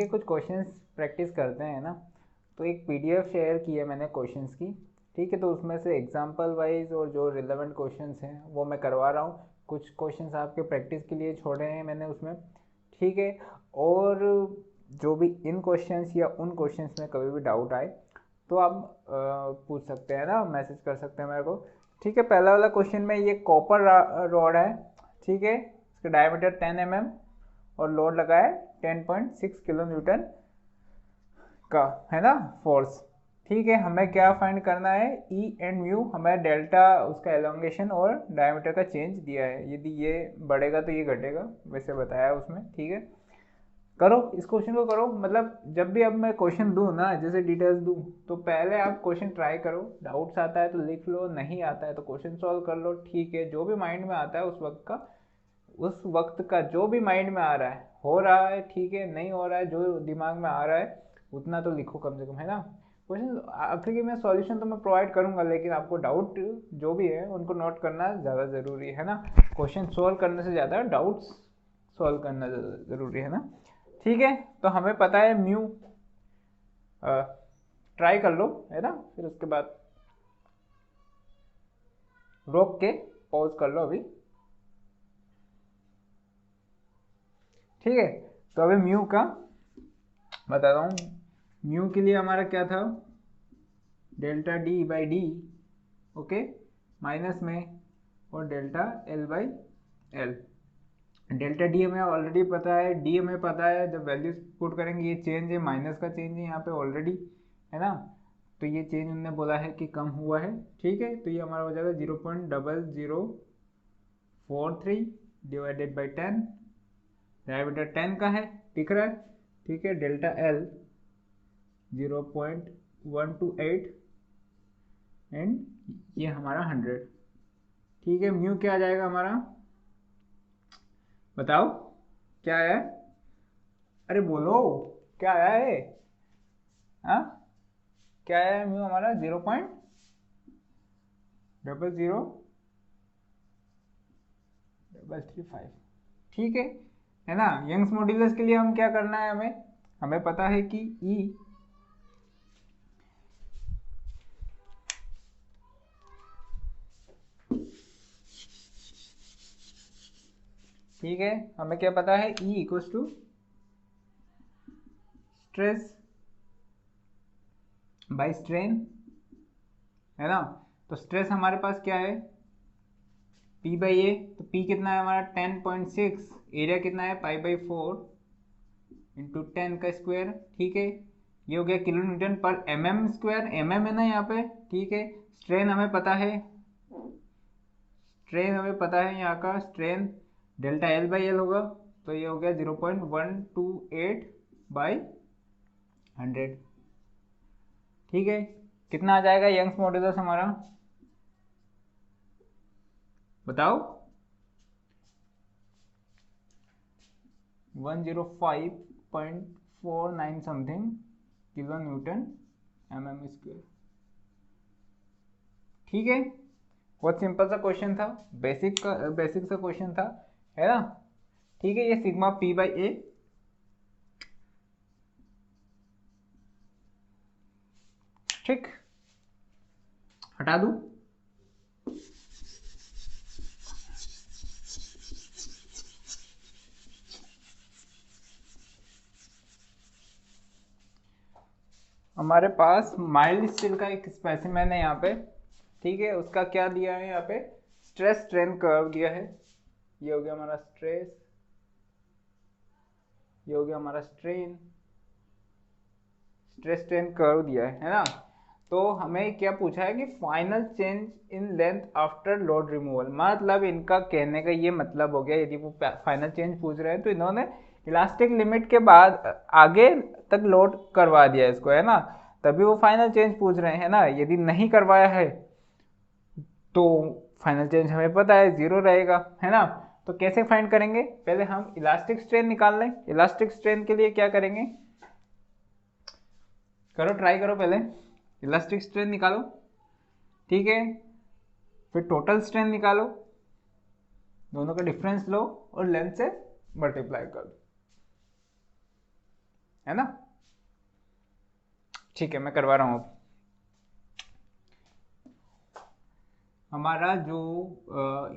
कुछ questions practice करते हैं ना। तो एक पीडीएफ शेयर की है मैंने क्वेश्चंस की, ठीक है। तो उसमें से एग्जांपल वाइज और जो रिलेवेंट क्वेश्चंस हैं वो मैं करवा रहा हूँ। कुछ क्वेश्चंस आपके प्रैक्टिस के लिए छोड़े हैं मैंने उसमें, ठीक है। और जो भी इन क्वेश्चंस या उन क्वेश्चंस में कभी भी डाउट आए तो आप पूछ सकते हैं ना, मैसेज कर सकते हैं मेरे को, ठीक है। पहला वाला क्वेश्चन में ये कॉपर रॉड है, ठीक है। इसका डायमीटर 10 mm और लोड लगा है 10.6 किलो न्यूटन का, है ना, फोर्स, ठीक है। हमें क्या फाइंड करना है, ई एंड म्यू। हमें डेल्टा उसका एलोंगेशन और डायमीटर का चेंज दिया है, यदि ये बढ़ेगा तो ये घटेगा, वैसे बताया उसमें, ठीक है। करो इस क्वेश्चन को करो, मतलब जब भी अब मैं क्वेश्चन दूँ ना, जैसे डिटेल्स दूँ, तो पहले आप क्वेश्चन ट्राई करो। डाउट्स आता है तो लिख लो, नहीं आता है तो क्वेश्चन सॉल्व कर लो, ठीक है। जो भी माइंड में आता है उस वक्त का जो भी माइंड में आ रहा है, हो रहा है, ठीक है, नहीं हो रहा है, जो दिमाग में आ रहा है उतना तो लिखो कम से कम, है ना। क्वेश्चन आखिर में सॉल्यूशन तो मैं प्रोवाइड करूंगा, लेकिन आपको डाउट जो भी है उनको नोट करना ज़्यादा ज़रूरी है ना। क्वेश्चन सॉल्व करने से ज़्यादा डाउट्स सॉल्व करना ज़रूरी है ना, ठीक है। तो हमें पता है म्यू, ट्राई कर लो, है ना। फिर उसके बाद रोक के पॉज कर लो अभी, ठीक है। तो अभी म्यू का बताता हूँ। म्यू के लिए हमारा क्या था, delta D by D, okay, minus में, और delta L by L. Delta D हमें ऑलरेडी पता है, डी हमें पता है, जब वैल्यूज पुट करेंगे ये चेंज है, माइनस का चेंज है यहाँ पे ऑलरेडी, है ना। तो ये चेंज उन्होंने बोला है कि कम हुआ है, ठीक है। तो ये हमारा हो जाएगा 0.0043 डिवाइडेड बाई 10, डायमीटर 10 का है, दिख रहा है, ठीक है। डेल्टा एल 0.128 एंड ये हमारा 100, ठीक है। म्यू क्या आ जाएगा हमारा, बताओ क्या है, अरे बोलो क्या आया है, हाँ क्या आया है म्यू हमारा, 0.0035, ठीक है ना। यंग्स मॉड्यूलस के लिए हम क्या करना है, हमें पता है कि ई, ठीक है, हमें क्या पता है, E equals to stress by strain, है ना। तो स्ट्रेस हमारे पास क्या है, P बाई ए, तो P कितना है हमारा 10.6, एरिया कितना है पाई बाई 4 इंटू 10 का स्क्वायर, ठीक है। ये हो गया किलो न्यूटन पर mm स्क्वायर, mm है ना यहाँ पे, ठीक है। स्ट्रेन हमें पता है, यहाँ का strain delta L by L होगा, तो ये हो गया 0.128 बाई 100, ठीक है। कितना आ जाएगा यंग्स मॉड्यूलस हमारा, बताओ, 105.49 something kilo Newton mm square, ठीक है। बहुत सिंपल सा क्वेश्चन था, बेसिक सा क्वेश्चन था, है ना, ठीक है। ये सिग्मा P बाई ए, ठीक, हटा दूं, हमारे पास माइल्ड स्टील का एक स्पेसिमेन है यहाँ पे, ठीक है। उसका क्या दिया है यहाँ पे, स्ट्रेस स्ट्रेन कर्व दिया है, ये हो गया हमारा स्ट्रेस, ये हो गया हमारा स्ट्रेन, स्ट्रेस स्ट्रेन कर्व दिया है ना। तो हमें क्या पूछा है कि final change in length after load removal, मतलब इनका कहने का ये मतलब हो गया, यदि वो फाइनल चेंज पूछ रहे हैं तो इन्होंने इलास्टिक लिमिट के बाद आगे तक लोड करवा दिया इसको, है ना, तभी वो फाइनल चेंज पूछ रहे हैं ना। यदि नहीं करवाया है तो फाइनल चेंज हमें पता है 0 रहेगा, है ना। तो कैसे फाइंड करेंगे, पहले हम इलास्टिक स्ट्रेन निकाल लें। इलास्टिक स्ट्रेन के लिए क्या करेंगे, करो ट्राई करो, पहले इलास्टिक स्ट्रेन निकालो, ठीक है। फिर टोटल स्ट्रेन निकालो, दोनों का डिफरेंस लो और लेंथ से मल्टीप्लाई कर दो, है ना। ठीक है, मैं करवा रहा हूँ। हमारा जो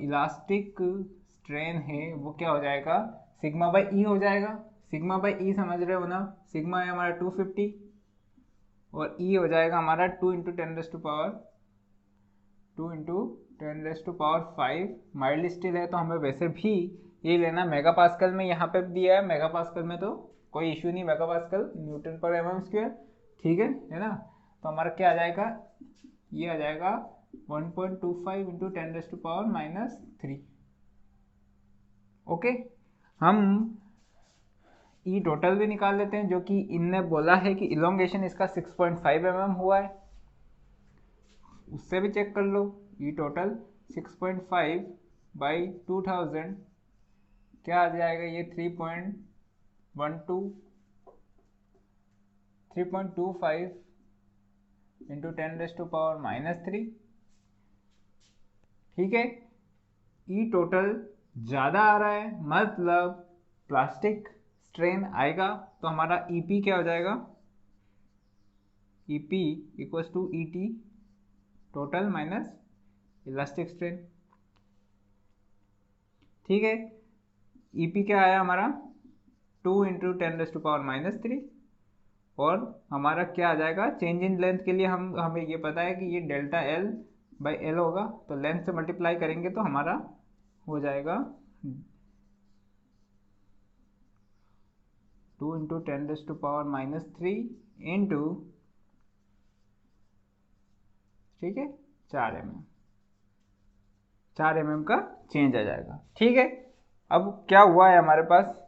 इलास्टिक स्ट्रेन है वो क्या हो जाएगा, सिग्मा बाई ई हो जाएगा। सिग्मा बाई ई समझ रहे हो ना, सिग्मा है हमारा 250 और ई हो जाएगा हमारा 2 इंटू 10⁻5। माइल्ड स्टील है तो हमें वैसे भी ये लेना मेगा पास्कल में, यहाँ पे दिया है मेगा पास्कल में तो कोई इशू नहीं, मेगा पास्कल न्यूटन पर एम एम स्क्वायर, ठीक है ना। तो हमारा क्या आ जाएगा, ये आ जाएगा 1.25 इंटू 10⁻⁻3। ओके, हम ई टोटल भी निकाल लेते हैं, जो कि इनने बोला है कि इलोंगेशन इसका 6.5 mm हुआ है, उससे भी चेक कर लो। ई टोटल 6.5 बाई 2000 क्या आ जाएगा, ये 3.25 इंटू 10⁻⁻3। ठीक है, ई टोटल ज़्यादा आ रहा है, मतलब प्लास्टिक स्ट्रेन आएगा, तो हमारा EP क्या हो जाएगा, EP equals to ET total minus elastic strain. ठीक है, EP क्या आया हमारा 2 इंटू 10⁻⁻3 और हमारा क्या आ जाएगा, चेंज इन लेंथ के लिए हमें ये पता है कि ये डेल्टा L बाई L होगा, तो लेंथ से मल्टीप्लाई करेंगे तो हमारा हो जाएगा 2 इंटू 10⁻⁻3 इंटू, ठीक है, 4 mm का चेंज आ जाएगा। ठीक है, अब क्या हुआ है हमारे पास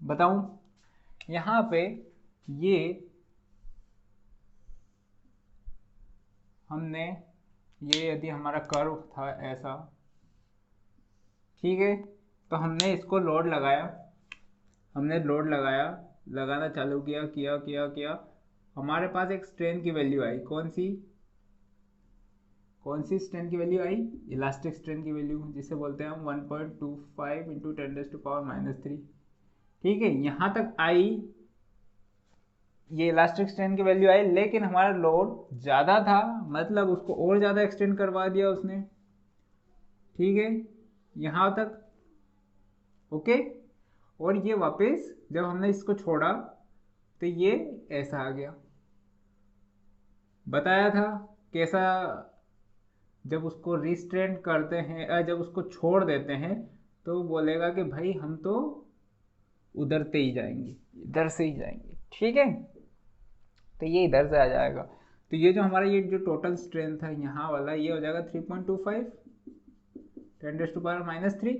बताऊं, यहाँ पे ये हमने ये यदि हमारा कर्व था ऐसा, ठीक है, तो हमने इसको लोड लगाया, लगाना चालू किया, हमारे पास एक स्ट्रेन की वैल्यू आई, कौन सी स्ट्रेन की वैल्यू आई, इलास्टिक स्ट्रेन की वैल्यू, जिसे बोलते हैं हम 1.25 इंटू 10⁻⁻3। ठीक है, यहाँ तक आई, ये इलास्टिक स्ट्रेन की वैल्यू आई, लेकिन हमारा लोड ज़्यादा था, मतलब उसको और ज़्यादा एक्सटेंड करवा दिया उसने। ठीक है, यहाँ तक ओके, और ये वापस जब हमने इसको छोड़ा तो ये ऐसा आ गया, बताया था कैसा, जब उसको रिस्ट्रेंट करते हैं, जब उसको छोड़ देते हैं तो बोलेगा कि भाई हम तो उधर से ही जाएंगे, इधर से ही जाएंगे। ठीक है, तो ये इधर से आ जाएगा, तो ये जो हमारा ये जो टोटल स्ट्रेन था यहाँ वाला, ये हो जाएगा 3.25 10⁻⁻3।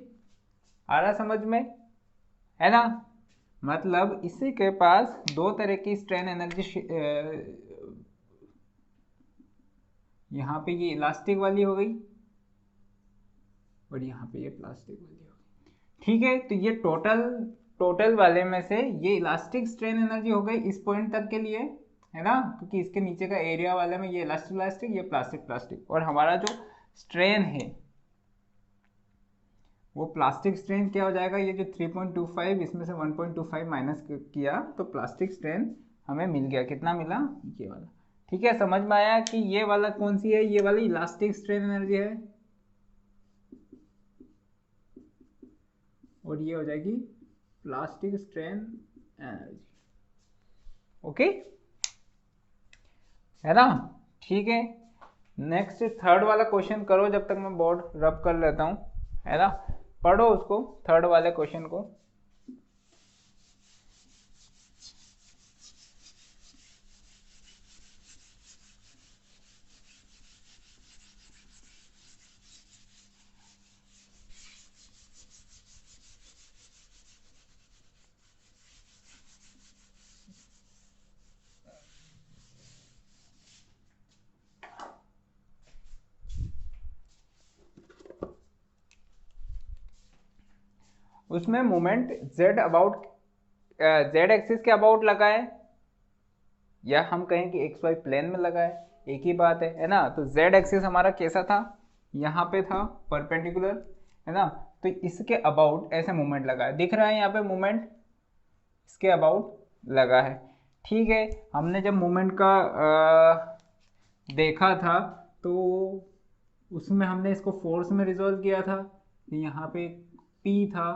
आ रहा समझ में, है ना। मतलब इसी के पास दो तरह की स्ट्रेन एनर्जी, यहाँ पे ये इलास्टिक वाली हो गई और यहाँ पे ये प्लास्टिक वाली हो गई। ठीक है, तो ये टोटल वाले में से ये इलास्टिक स्ट्रेन एनर्जी हो गई इस पॉइंट तक के लिए, है ना, क्योंकि इसके नीचे का एरिया वाले में ये इलास्टिक, ये प्लास्टिक, और हमारा जो स्ट्रेन है वो प्लास्टिक स्ट्रेन क्या हो जाएगा, ये जो 3.25 इसमें से 1.25 माइनस किया तो प्लास्टिक स्ट्रेन हमें मिल गया, कितना मिला, ये वाला। ठीक है, समझ में आया कि ये वाला कौन सी है, ये वाली इलास्टिक स्ट्रेन एनर्जी है, और ये हो जाएगी प्लास्टिक स्ट्रेन एनर्जी। ओके, है ना। ठीक है, नेक्स्ट थर्ड वाला क्वेश्चन करो, जब तक मैं बोर्ड रब कर लेता हूँ, है ना, पढ़ो उसको, थर्ड वाले क्वेश्चन को। उसमें मोमेंट z एक्सिस के अबाउट लगा है, या हम कहें कि xy प्लेन में लगा है, एक ही बात है ना। तो z एक्सिस हमारा कैसा था, यहाँ पे था परपेंडिकुलर, है ना, तो इसके अबाउट ऐसे मोमेंट लगा है, दिख रहा है यहाँ पे मोमेंट, इसके अबाउट लगा है। ठीक है, हमने जब मोमेंट का देखा था तो उसमें हमने इसको फोर्स में रिजॉल्व किया था कि यहाँ पे P था,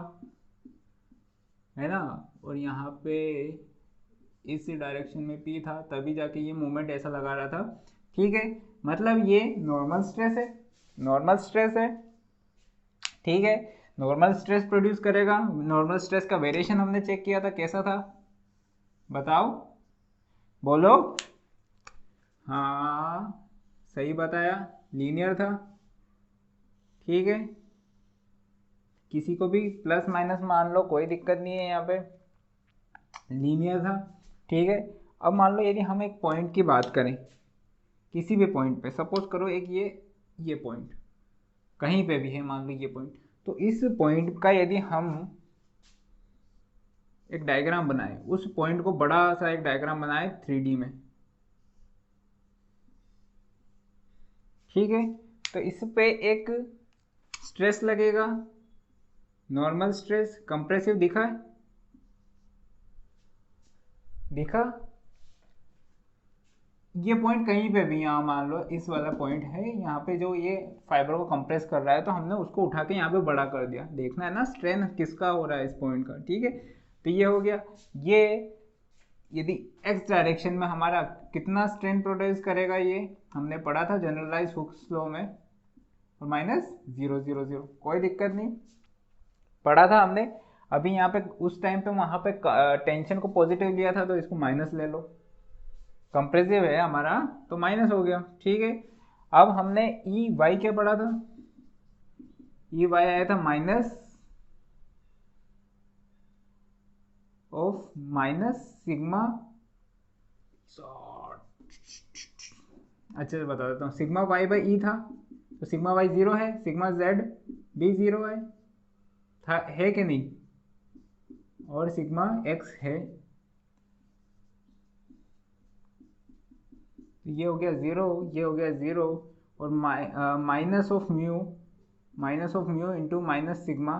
है ना, और यहाँ पे इस डायरेक्शन में P था, तभी जाके ये मोमेंट ऐसा लगा रहा था। ठीक है, मतलब ये नॉर्मल स्ट्रेस है, नॉर्मल स्ट्रेस है। ठीक है, नॉर्मल स्ट्रेस प्रोड्यूस करेगा। नॉर्मल स्ट्रेस का वेरिएशन हमने चेक किया था, कैसा था बताओ, बोलो। हाँ सही बताया, लीनियर था। ठीक है, किसी को भी प्लस माइनस मान लो, कोई दिक्कत नहीं है, यहाँ पे लीनियर था। ठीक है, अब मान लो यदि हम एक पॉइंट की बात करें, किसी भी पॉइंट पे, सपोज करो एक ये पॉइंट कहीं पे भी है, मान लो ये पॉइंट, तो इस पॉइंट का यदि हम एक डायग्राम बनाए, उस पॉइंट को बड़ा सा एक डायग्राम बनाए 3D में। ठीक है, तो इस पे एक स्ट्रेस लगेगा, नॉर्मल स्ट्रेस, कंप्रेसिव दिखा है, दिखा। ये पॉइंट कहीं पे भी, यहाँ मान लो इस वाला पॉइंट है, यहाँ पे जो ये फाइबर को कंप्रेस कर रहा है, तो हमने उसको उठा के यहाँ पे बड़ा कर दिया। देखना है ना स्ट्रेन किसका हो रहा है, इस पॉइंट का। ठीक है, तो ये हो गया। ये यदि एक्स डायरेक्शन में हमारा कितना स्ट्रेन प्रोड्यूस करेगा, ये हमने पढ़ा था जनरलाइज हुक्स लॉ में, और -0 0 0, कोई दिक्कत नहीं, पढ़ा था हमने। अभी यहाँ पे उस टाइम पे वहाँ पे टेंशन को पॉजिटिव लिया था, तो इसको माइनस ले लो, कंप्रेसिव है हमारा तो माइनस हो गया। ठीक है, अब हमने ई वाई क्या पढ़ा था, ई वाई आया था माइनस ऑफ माइनस सिग्मा, अच्छा बता देता हूँ, सिग्मा वाई बाई ई था, तो सिग्मा वाई 0 है, सिग्मा जेड भी 0 है, था है कि नहीं, और सिग्मा एक्स है, तो ये हो गया 0, ये हो गया 0, और minus of mu into minus sigma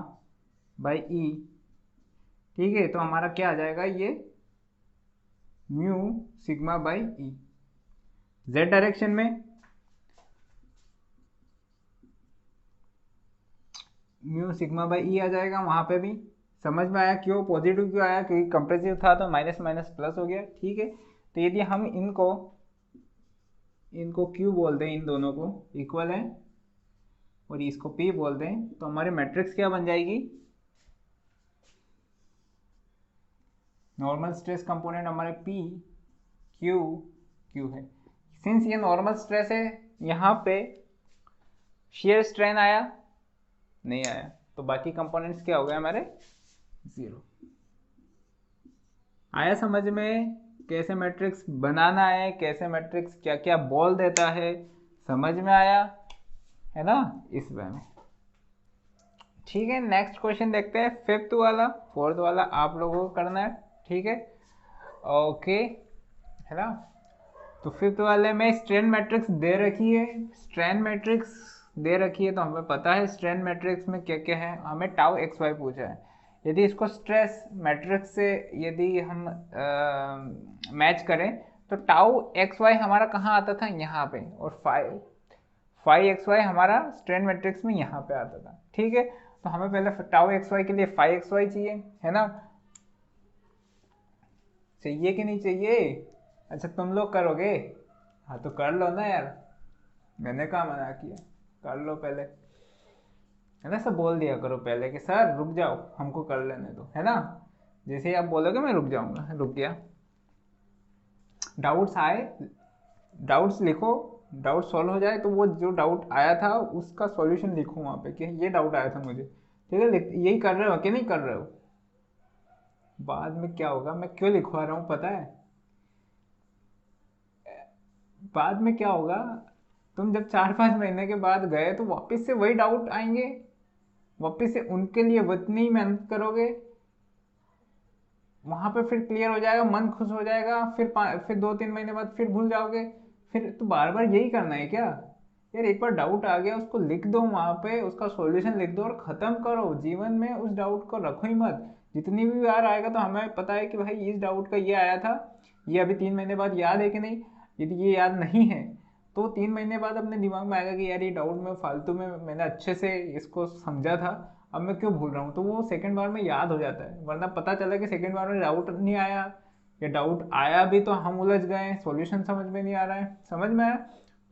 by E. ठीक है, तो हमारा क्या आ जाएगा, ये mu sigma by E. Z direction में म्यू सिग्मा बाई ई आ जाएगा, वहां पे भी समझ में आया क्यों पॉजिटिव क्यों आया, क्योंकि कंप्रेसिव था तो माइनस माइनस प्लस हो गया। ठीक है, तो यदि हम इनको क्यू बोल दें, इन दोनों को इक्वल है, और इसको पी बोल दें, तो हमारी मैट्रिक्स क्या बन जाएगी, नॉर्मल स्ट्रेस कंपोनेंट हमारे पी क्यू क्यू है। सिंस ये नॉर्मल स्ट्रेस है, यहाँ पे शेयर स्ट्रेन आया नहीं आया, तो बाकी कंपोनेंट्स क्या हो गए हमारे 0। आया समझ में कैसे मैट्रिक्स बनाना है, कैसे मैट्रिक्स क्या क्या बोल देता है, समझ में आया है ना, इस वे में। ठीक है, नेक्स्ट क्वेश्चन देखते हैं, फिफ्थ वाला, फोर्थ वाला आप लोगों को करना है। ठीक है, ओके, है ना। तो फिफ्थ वाले में स्ट्रेन मैट्रिक्स दे रखी है, स्ट्रेन मैट्रिक्स दे रखी है, तो हमें पता है स्ट्रेन मैट्रिक्स में क्या क्या है, हमें टाउ एक्स वाई पूछा है। यदि इसको स्ट्रेस मैट्रिक्स से यदि हम मैच करें, तो टाउ एक्स वाई हमारा कहाँ आता था, यहाँ पे, और फाई एक्स वाई हमारा स्ट्रेन मैट्रिक्स में यहाँ पे आता था। ठीक है, तो हमें पहले टाउ एक्स वाई के लिए फाई एक्स वाई चाहिए, है ना, चाहिए कि नहीं चाहिए। अच्छा तुम लोग करोगे, हाँ तो कर लो ना यार, मैंने कहा मना किया, कर लो पहले, है ना, सब बोल दिया करो पहले कि सर रुक जाओ हमको कर लेने दो, है ना, जैसे ही आप बोलोगे मैं रुक जाऊंगा, रुक गया। डाउट्स आए, डाउट्स लिखो, डाउट सॉल्व हो जाए तो वो जो डाउट आया था उसका सॉल्यूशन लिखो वहाँ पे कि ये डाउट आया था मुझे। ठीक है, यही कर रहे हो कि नहीं कर रहे हो, बाद में क्या होगा, मैं क्यों लिखवा रहा हूँ पता है, बाद में क्या होगा, तुम जब 4-5 महीने के बाद गए तो वापस से वही डाउट आएंगे, वापस से उनके लिए उतनी ही मेहनत करोगे, वहां पे फिर क्लियर हो जाएगा, मन खुश हो जाएगा, फिर 2-3 महीने बाद फिर भूल जाओगे, फिर तो बार बार यही करना है क्या यार। एक बार डाउट आ गया उसको लिख दो, वहां पे उसका सॉल्यूशन लिख दो और खत्म करो, जीवन में उस डाउट को रखो ही मत। जितनी भी बार आएगा तो हमें पता है कि भाई इस डाउट का ये आया था, ये अभी 3 महीने बाद याद है कि नहीं। यदि ये याद नहीं है तो 3 महीने बाद अपने दिमाग में आएगा कि यार ये डाउट में फालतू में मैंने अच्छे से इसको समझा था, अब मैं क्यों भूल रहा हूँ, तो वो सेकंड बार में याद हो जाता है। वरना पता चला कि सेकंड बार में डाउट नहीं आया, या डाउट आया भी तो हम उलझ गए, सॉल्यूशन समझ में नहीं आ रहा है, समझ में आया।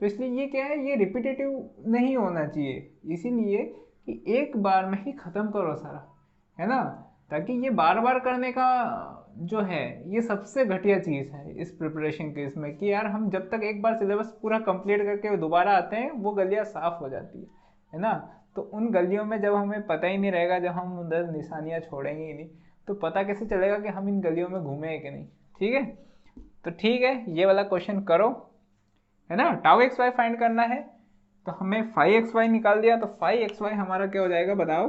तो इसलिए ये क्या है, ये रिपीटेटिव नहीं होना चाहिए, इसीलिए कि एक बार में ही ख़त्म करो सारा, है ना। ताकि ये बार बार करने का जो है ये सबसे घटिया चीज़ है इस प्रिपरेशन केस में, कि यार हम जब तक एक बार सिलेबस पूरा कंप्लीट करके दोबारा आते हैं वो गलियाँ साफ़ हो जाती है ना। तो उन गलियों में जब हमें पता ही नहीं रहेगा, जब हम उधर निशानियाँ छोड़ेंगे ही नहीं, तो पता कैसे चलेगा कि हम इन गलियों में घूमे हैं कि नहीं। ठीक है, तो ठीक है, ये वाला क्वेश्चन करो, है ना। टाउ एक्स वाई फाइंड करना है, तो हमें 5xy निकाल दिया, तो 5xy हमारा क्या हो जाएगा बताओ।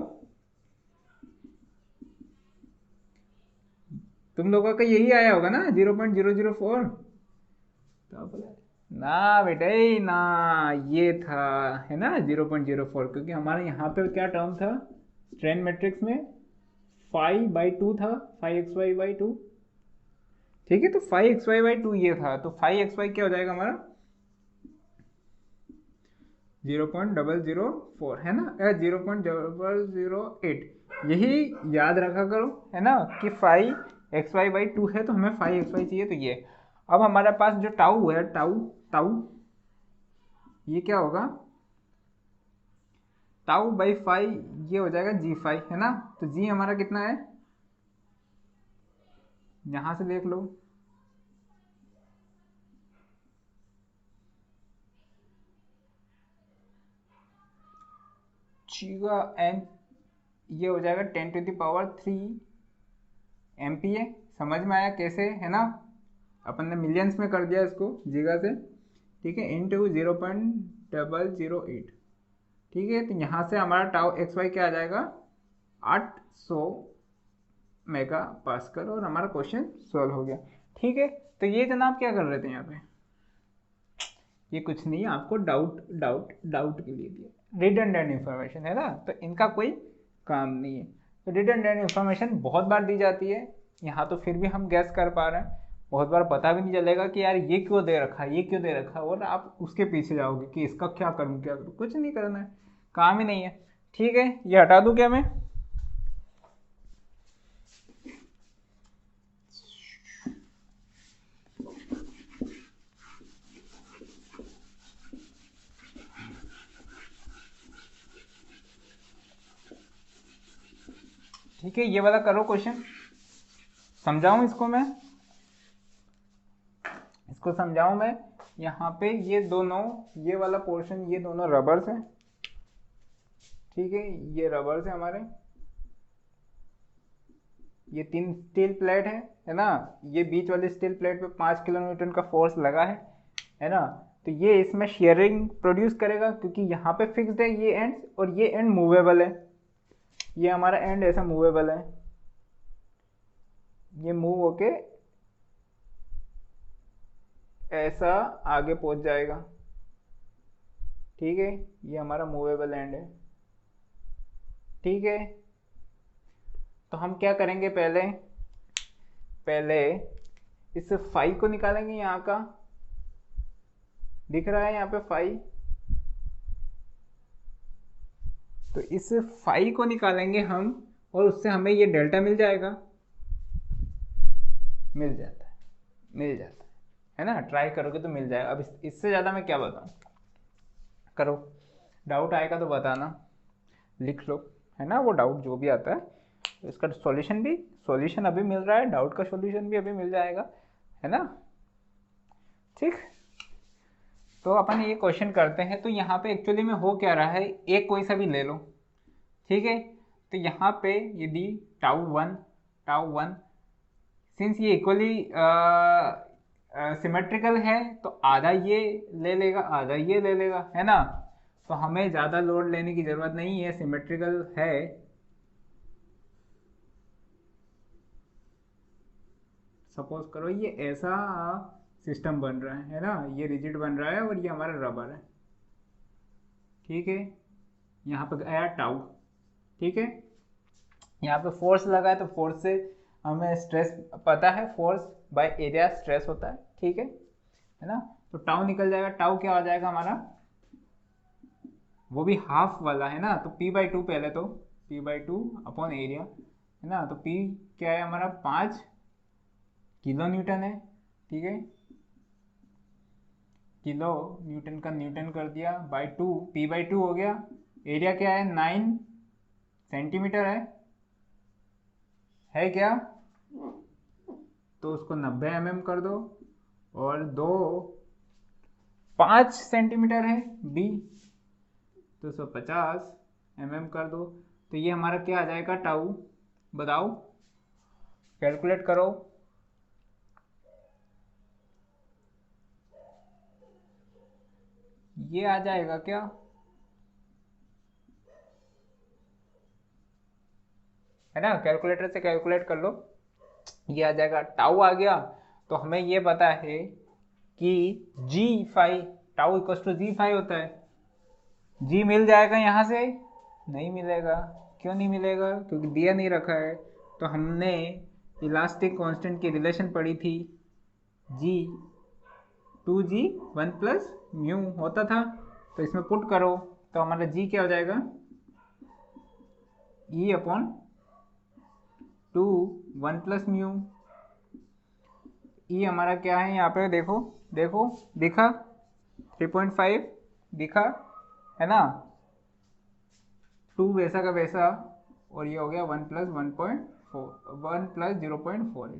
तुम लोगों का यही आया होगा ना 0.004। तो ना बेटे ना, ये था, है ना 0.04, क्योंकि हमारे यहाँ पे क्या टर्म था स्ट्रेन मैट्रिक्स में, 5/2 था, 5xy/2। ठीक है, तो 5xy/2 ये था, तो 5xy क्या हो जाएगा हमारा 0.004, है ना, 0.008। यही याद रखा करो, है ना, कि 5xy/2 है तो हमें 5xy चाहिए, तो ये अब हमारे पास जो टाउ है, टाउ टाउ ये क्या होगा, टाउ/5 ये हो जाएगा g5, है ना। तो g हमारा कितना है, यहां से देख लो, g का n ये हो जाएगा 10⁻³ MPa। समझ में आया कैसे, है ना। अपन ने मिलियंस में कर दिया इसको जीगा से, ठीक है, इंटू 0.008। ठीक है, तो यहाँ से हमारा टाउ एक्स वाई क्या आ जाएगा 800 मेगा पास्कल, और हमारा क्वेश्चन सॉल्व हो गया। ठीक है, तो ये जनाब क्या कर रहे थे यहाँ पे, ये कुछ नहीं, आपको डाउट डाउट डाउट के लिए दिया, रिडंडेंट इन्फॉर्मेशन, है ना, तो इनका कोई काम नहीं है। तो रिडंडेंट इन्फॉर्मेशन बहुत बार दी जाती है, यहाँ तो फिर भी हम गैस कर पा रहे हैं, बहुत बार पता भी नहीं चलेगा कि यार ये क्यों दे रखा है, ये क्यों दे रखा है, और आप उसके पीछे जाओगे कि इसका क्या करूँ क्या करूँ, कुछ नहीं करना है, काम ही नहीं है। ठीक है, ये हटा दूँ क्या मैं, ठीक है, ये वाला करो क्वेश्चन, समझाऊं इसको मैं, इसको समझाऊं मैं। यहाँ पे ये दोनों, ये वाला पोर्शन, ये दोनों रबर्स हैं, ठीक है, ये रबर्स है हमारे, ये 3 स्टील प्लेट है ना, ये बीच वाली स्टील प्लेट पे 5 किलोन्यूटन का फोर्स लगा है ना। तो ये इसमें शेयरिंग प्रोड्यूस करेगा, क्योंकि यहाँ पे फिक्स्ड है ये एंड, और ये एंड मूवेबल है, ये हमारा एंड ऐसा मूवेबल है, ये मूव होके ऐसा आगे पहुंच जाएगा। ठीक है, ये हमारा मूवेबल एंड है। ठीक है, तो हम क्या करेंगे, पहले पहले इस फाई को निकालेंगे, यहाँ का दिख रहा है यहाँ पे फाई, तो इस फाई को निकालेंगे हम, और उससे हमें ये डेल्टा मिल जाएगा, मिल जाता है, मिल जाता है ना, ट्राई करोगे तो मिल जाएगा। अब इससे ज़्यादा मैं क्या बताऊँ, करो, डाउट आएगा तो बताना, लिख लो, है ना, वो डाउट जो भी आता है, तो इसका सॉल्यूशन अभी मिल रहा है, डाउट का सॉल्यूशन भी अभी मिल जाएगा, है ना। ठीक, तो अपन ये क्वेश्चन करते हैं। तो यहाँ पे एक्चुअली में हो क्या रहा है, एक कोई सा भी ले लो, ठीक है। तो यहाँ पे यदि टाउ वन सिंस ये इक्वली सिमेट्रिकल है, तो आधा ये ले लेगा, आधा ये ले लेगा, है ना। तो हमें ज़्यादा लोड लेने की ज़रूरत नहीं है, सिमेट्रिकल है। सपोज करो ये ऐसा सिस्टम बन रहा है ना, ये रिजिड बन रहा है और ये हमारा रबर है, ठीक है, यहाँ पर आया टाउ, ठीक है। यहाँ पे फोर्स लगा है तो फोर्स से हमें स्ट्रेस पता है, फोर्स बाय एरिया स्ट्रेस होता है, ठीक है ना। तो टाउ निकल जाएगा, टाउ क्या हो जाएगा हमारा, वो भी हाफ वाला है ना, तो P/2 पहले तो P/2 अपॉन एरिया है ना। तो P क्या है हमारा 5 किलो न्यूटन है, ठीक है। किलो न्यूटन का न्यूटन कर दिया बाई 2, P/2 हो गया। एरिया क्या है 9 सेंटीमीटर है क्या, तो उसको 90 mm कर दो। और 5 सेंटीमीटर है B, तो 150 mm कर दो। तो ये हमारा क्या आ जाएगा टाउ, बताओ कैलकुलेट करो। ये आ जाएगा क्या, है ना, कैलकुलेटर से कैलकुलेट कर लो। ये आ जाएगा, टाउ आ गया। तो हमें ये पता है कि G5 tau equal to G5 होता है। G मिल जाएगा यहाँ से, नहीं मिलेगा। क्यों नहीं मिलेगा, क्योंकि दिया नहीं रखा है। तो हमने इलास्टिक कांस्टेंट की रिलेशन पढ़ी थी, G 2G 1 प्लस म्यू होता था। तो इसमें पुट करो तो हमारा G क्या हो जाएगा, E अपॉन 2 1 प्लस म्यू। ई हमारा क्या है यहाँ पे, देखो देखो दिखा 3.5 दिखा, है ना। 2 वैसा का वैसा, और ये हो गया 1 प्लस 1 प्लस 0.48।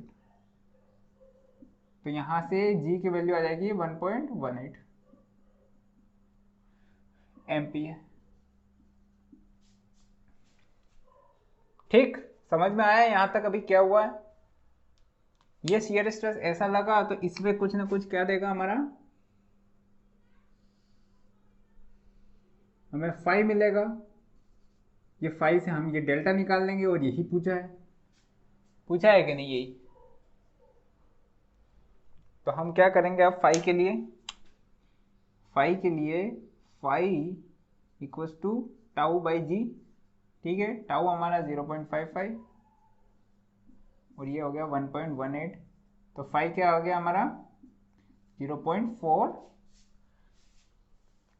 तो यहाँ से जी की वैल्यू आ जाएगी 1.18 एम्पियर। ठीक, समझ में आया यहाँ तक अभी क्या हुआ है। ये शियर स्ट्रेस ऐसा लगा तो इसमें कुछ ना कुछ क्या देगा हमारा, हमें 5 मिलेगा। ये 5 से हम ये डेल्टा निकाल लेंगे, और यही पूछा है कि नहीं यही। तो हम क्या करेंगे अब फाई के लिए, phi equals to tau by G, ठीक है। टाउ हमारा 0.55 और ये हो गया 1.18। तो फाई क्या हो गया हमारा 0.4।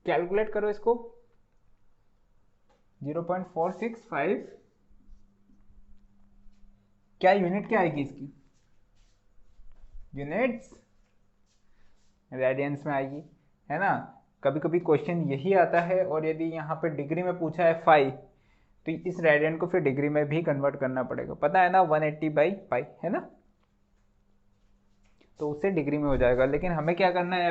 कैलकुलेट करो इसको, 0.465। क्या यूनिट क्या आएगी इसकी, यूनिट्स रेडियंस में आएगी, है ना। कभी कभी क्वेश्चन यही आता है, और यदि यहाँ पे डिग्री में पूछा है फाई, तो इस रेडियन को फिर डिग्री में भी कन्वर्ट करना पड़ेगा, पता है ना, 180/पाई है ना। तो उससे डिग्री में हो जाएगा। लेकिन हमें क्या करना है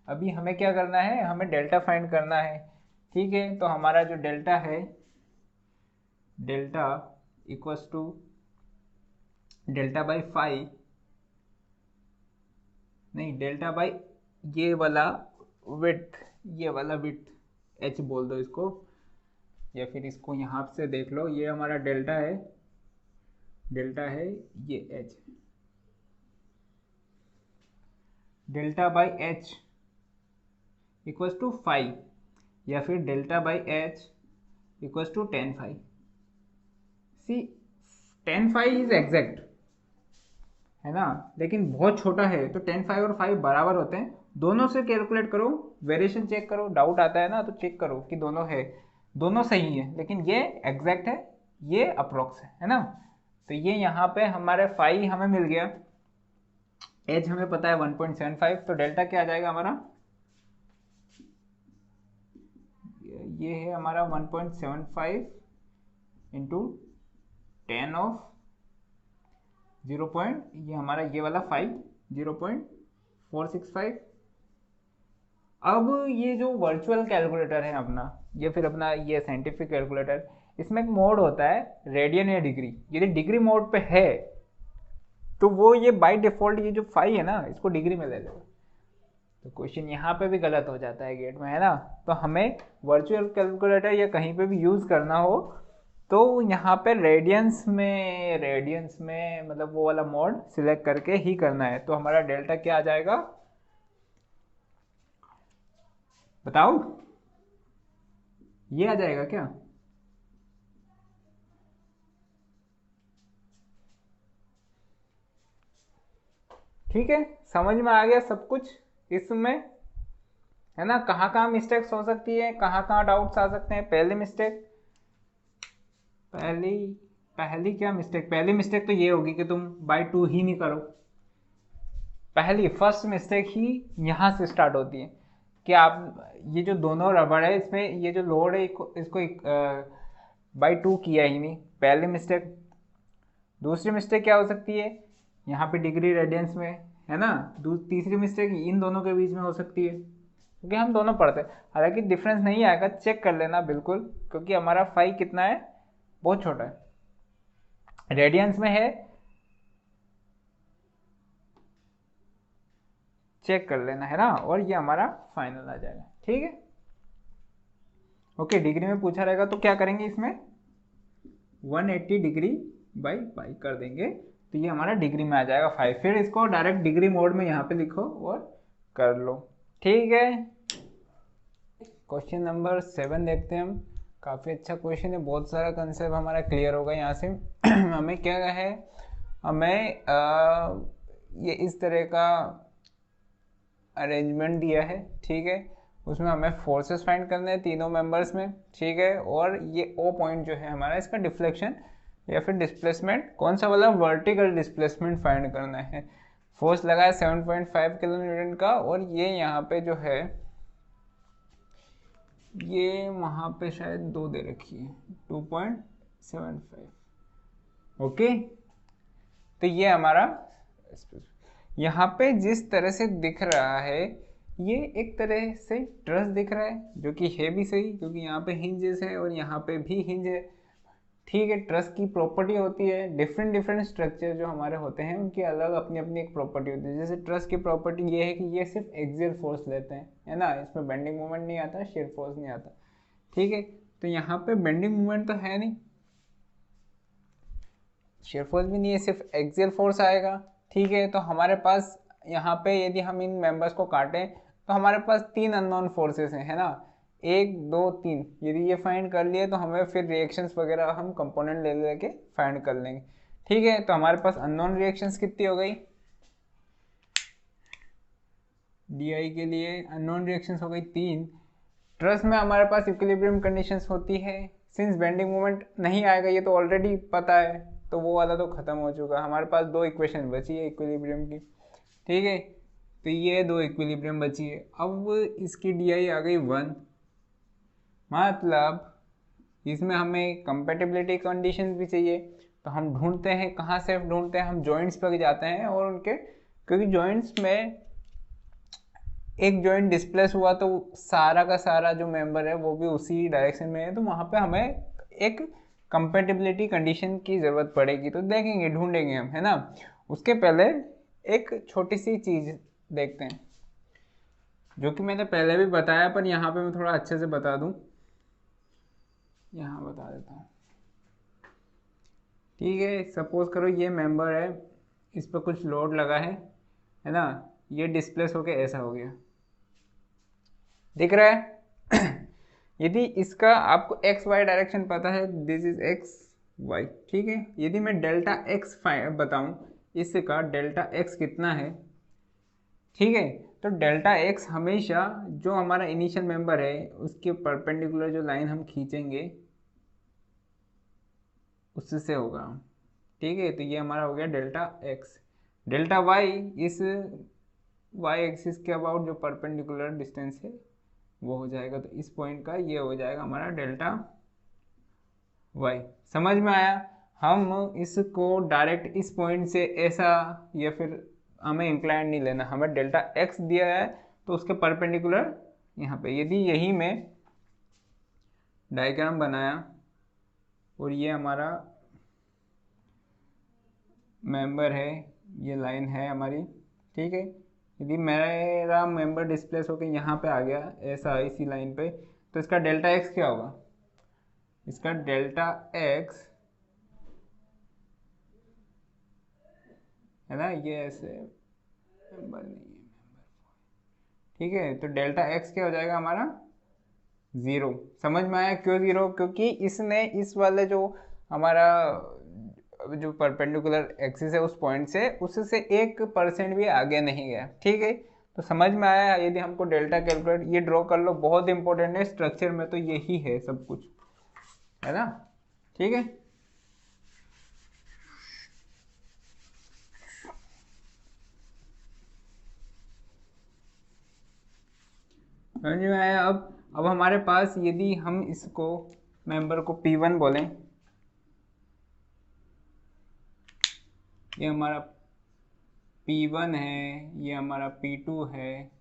अभी हमें क्या करना है, हमें डेल्टा फाइंड करना है, ठीक है। तो हमारा जो डेल्टा है, delta equals to delta by phi, नहीं डेल्टा बाई ये वाला विड्थ, ये वाला विड्थ एच बोल दो इसको, या फिर इसको यहाँ से देख लो, ये हमारा डेल्टा है ये H, delta by H equals to 5, या फिर delta by H equals to 10 phi. See 10 phi is exact, है ना, लेकिन बहुत छोटा है। तो 10 फाई और 5 बराबर होते हैं, दोनों से कैलकुलेट करो, वेरिएशन चेक करो, डाउट आता है ना तो चेक करो कि दोनों है, दोनों सही है, लेकिन ये एग्जैक्ट है, ये अप्रोक्स है ना। तो ये यहाँ पे हमारे फाई हमें मिल गया, एज हमें पता है 1.75। तो डेल्टा क्या आ जाएगा हमारा, ये है हमारा 1.75 इंटू 10 ऑफ 0. ये हमारा ये वाला 5 0.465। अब ये जो वर्चुअल कैलकुलेटर है अपना, ये फिर अपना ये साइंटिफिक कैलकुलेटर, इसमें एक मोड होता है रेडियन या डिग्री। यदि डिग्री मोड पे है तो वो ये बाय डिफॉल्ट ये जो 5 है ना, इसको डिग्री में ले लेगा। तो क्वेश्चन यहाँ पे भी गलत हो जाता है गेट में, है ना। तो हमें वर्चुअल कैलकुलेटर या कहीं पे भी यूज़ करना हो तो यहाँ पे रेडियंस में मतलब वो वाला मोड सिलेक्ट करके ही करना है। तो हमारा डेल्टा क्या आ जाएगा, बताओ, ये आ जाएगा क्या, ठीक है, समझ में आ गया सब कुछ इसमें, है ना। कहाँ कहाँ मिस्टेक्स हो सकती है, कहाँ कहाँ डाउट्स आ सकते हैं। पहली मिस्टेक, पहली पहली क्या मिस्टेक, पहली मिस्टेक तो ये होगी कि तुम बाई टू ही नहीं करो। पहली फर्स्ट मिस्टेक ही यहाँ से स्टार्ट होती है कि आप ये जो दोनों रबड़ है इसमें ये जो लोड है इसको बाई टू किया ही नहीं, पहली मिस्टेक। दूसरी मिस्टेक क्या हो सकती है, यहाँ पे डिग्री रेडियंस में, है ना। तीसरी मिस्टेक इन दोनों के बीच में हो सकती है, क्योंकि हम दोनों पढ़ते हैं। हालांकि डिफरेंस नहीं आएगा, चेक कर लेना बिल्कुल, क्योंकि हमारा फाई कितना है, बहुत छोटा है, रेडियंस में है, चेक कर लेना, है ना। और ये हमारा फाइनल आ जाएगा, ठीक है। ओके, डिग्री में पूछा रहेगा तो क्या करेंगे, इसमें 180 डिग्री बाई पाई कर देंगे, तो ये हमारा डिग्री में आ जाएगा 5। फिर इसको डायरेक्ट डिग्री मोड में यहाँ पे लिखो और कर लो, ठीक है। क्वेश्चन नंबर 7 देखते हैं हम। काफ़ी अच्छा क्वेश्चन है, बहुत सारा कंसेप्ट हमारा क्लियर होगा यहाँ से। हमें क्या है, हमें ये इस तरह का अरेंजमेंट दिया है, ठीक है। उसमें हमें फोर्सेस फाइंड करने हैं तीनों मेंबर्स में, ठीक है। और ये ओ पॉइंट जो है हमारा, इसका डिफ्लेक्शन या फिर डिस्प्लेसमेंट कौन सा वाला, वर्टिकल डिस्प्लेसमेंट फाइंड करना है। फोर्स लगा है 7.5 किलो न्यूटन का, और ये यहाँ पे जो है, ये वहाँ पे शायद 2 दे रखी है, 2.75। ओके, तो ये हमारा यहाँ पे जिस तरह से दिख रहा है, ये एक तरह से ट्रस दिख रहा है, जो कि है भी सही, क्योंकि यहाँ पे हिंजेस है और यहाँ पे भी हिंज है, ठीक है। ट्रस की प्रॉपर्टी होती है, डिफरेंट डिफरेंट स्ट्रक्चर जो हमारे होते हैं उनकी अलग अपनी अपनी एक प्रॉपर्टी होती है। जैसे ट्रस की प्रॉपर्टी ये है कि ये सिर्फ एक्सियल फोर्स लेते हैं, है ना, इसमें बेंडिंग मोमेंट नहीं आता, शेयर फोर्स नहीं आता, ठीक है। तो यहाँ पे बेंडिंग मोमेंट तो है नहीं, शेयर फोर्स भी नहीं है, सिर्फ एक्सियल फोर्स आएगा, ठीक है। तो हमारे पास यहाँ पे यदि हम इन मेंबर्स को काटें तो हमारे पास 3 अननोन फोर्सेस हैं, है ना, 1 2 3। यदि ये फाइंड कर लिए तो हमें फिर रिएक्शंस वगैरह हम कंपोनेंट ले लेके फाइंड कर लेंगे, ठीक है। तो हमारे पास अननोन रिएक्शंस कितनी हो गई, डी के लिए अननोन रिएक्शंस हो गई 3। ट्रस में हमारे पास इक्विलिब्रियम कंडीशंस होती है, सिंस बेंडिंग मोमेंट नहीं आएगा ये तो ऑलरेडी पता है, तो वो वाला तो खत्म हो चुका है। हमारे पास 2 इक्वेशन बची है इक्विलिब्रियम की, ठीक है। तो ये 2 इक्विलिब्रियम बची है। अब इसकी डी आ गई 1, मतलब इसमें हमें कंपेटिबिलिटी कंडीशन भी चाहिए। तो हम ढूंढते हैं, कहाँ से ढूंढते हैं, हम जॉइंट्स पर जाते हैं और उनके, क्योंकि जॉइंट्स में एक जॉइंट डिस्प्लेस हुआ तो सारा का सारा जो मेंबर है वो भी उसी डायरेक्शन में है, तो वहाँ पे हमें एक कंपेटिबिलिटी कंडीशन की ज़रूरत पड़ेगी। तो देखेंगे, ढूंढेंगे हम, है ना। उसके पहले एक छोटी सी चीज़ देखते हैं, जो कि मैंने पहले भी बताया, पर यहाँ पे मैं थोड़ा अच्छे से बता दूँ, यहाँ बता देता हूँ, ठीक है। सपोज करो ये मेंबर है, इस पर कुछ लोड लगा है ना, ये डिस्प्लेस होके ऐसा हो गया, दिख रहा है। यदि इसका आपको एक्स वाई डायरेक्शन पता है, दिस इज एक्स वाई, ठीक है। यदि मैं डेल्टा एक्स बताऊं, इसका डेल्टा एक्स कितना है, ठीक है। तो डेल्टा एक्स हमेशा जो हमारा इनिशियल मेंबर है उसके परपेंडिकुलर जो लाइन हम खींचेंगे उससे होगा, ठीक है। तो ये हमारा हो गया डेल्टा एक्स। डेल्टा वाई इस वाई एक्सिस के अबाउट जो परपेंडिकुलर डिस्टेंस है वो हो जाएगा, तो इस पॉइंट का ये हो जाएगा हमारा डेल्टा वाई। समझ में आया। हम इसको डायरेक्ट इस पॉइंट से ऐसा या फिर हमें इंक्लाइन नहीं लेना, हमें डेल्टा एक्स दिया है तो उसके परपेंडिकुलर यहाँ पे, यदि यही मैं डायग्राम बनाया और ये हमारा मेंबर है, ये लाइन है हमारी, ठीक है। यदि मेरा मेंबर डिस्प्लेस होकर यहाँ पे आ गया ऐसा इसी लाइन पे, तो इसका डेल्टा एक्स क्या होगा, इसका डेल्टा एक्स, है ना, ये ऐसे मेंबर नहीं है, ठीक है। तो डेल्टा एक्स क्या हो जाएगा हमारा 0। समझ में आया क्यों 0, क्योंकि इसने इस वाले जो हमारा जो परपेंडिकुलर एक्सिस है उस पॉइंट से उससे 1% भी आगे नहीं गया। ठीक है, तो समझ में आया। यदि हमको डेल्टा कैलकुलेट, ये ड्रॉ कर लो, बहुत इंपॉर्टेंट है स्ट्रक्चर में, तो यही है सब कुछ, है ना। ठीक है, समझ में आया। अब हमारे पास, यदि हम इसको मेंबर को P1 बोलें, ये हमारा P1 है, ये हमारा P2 है,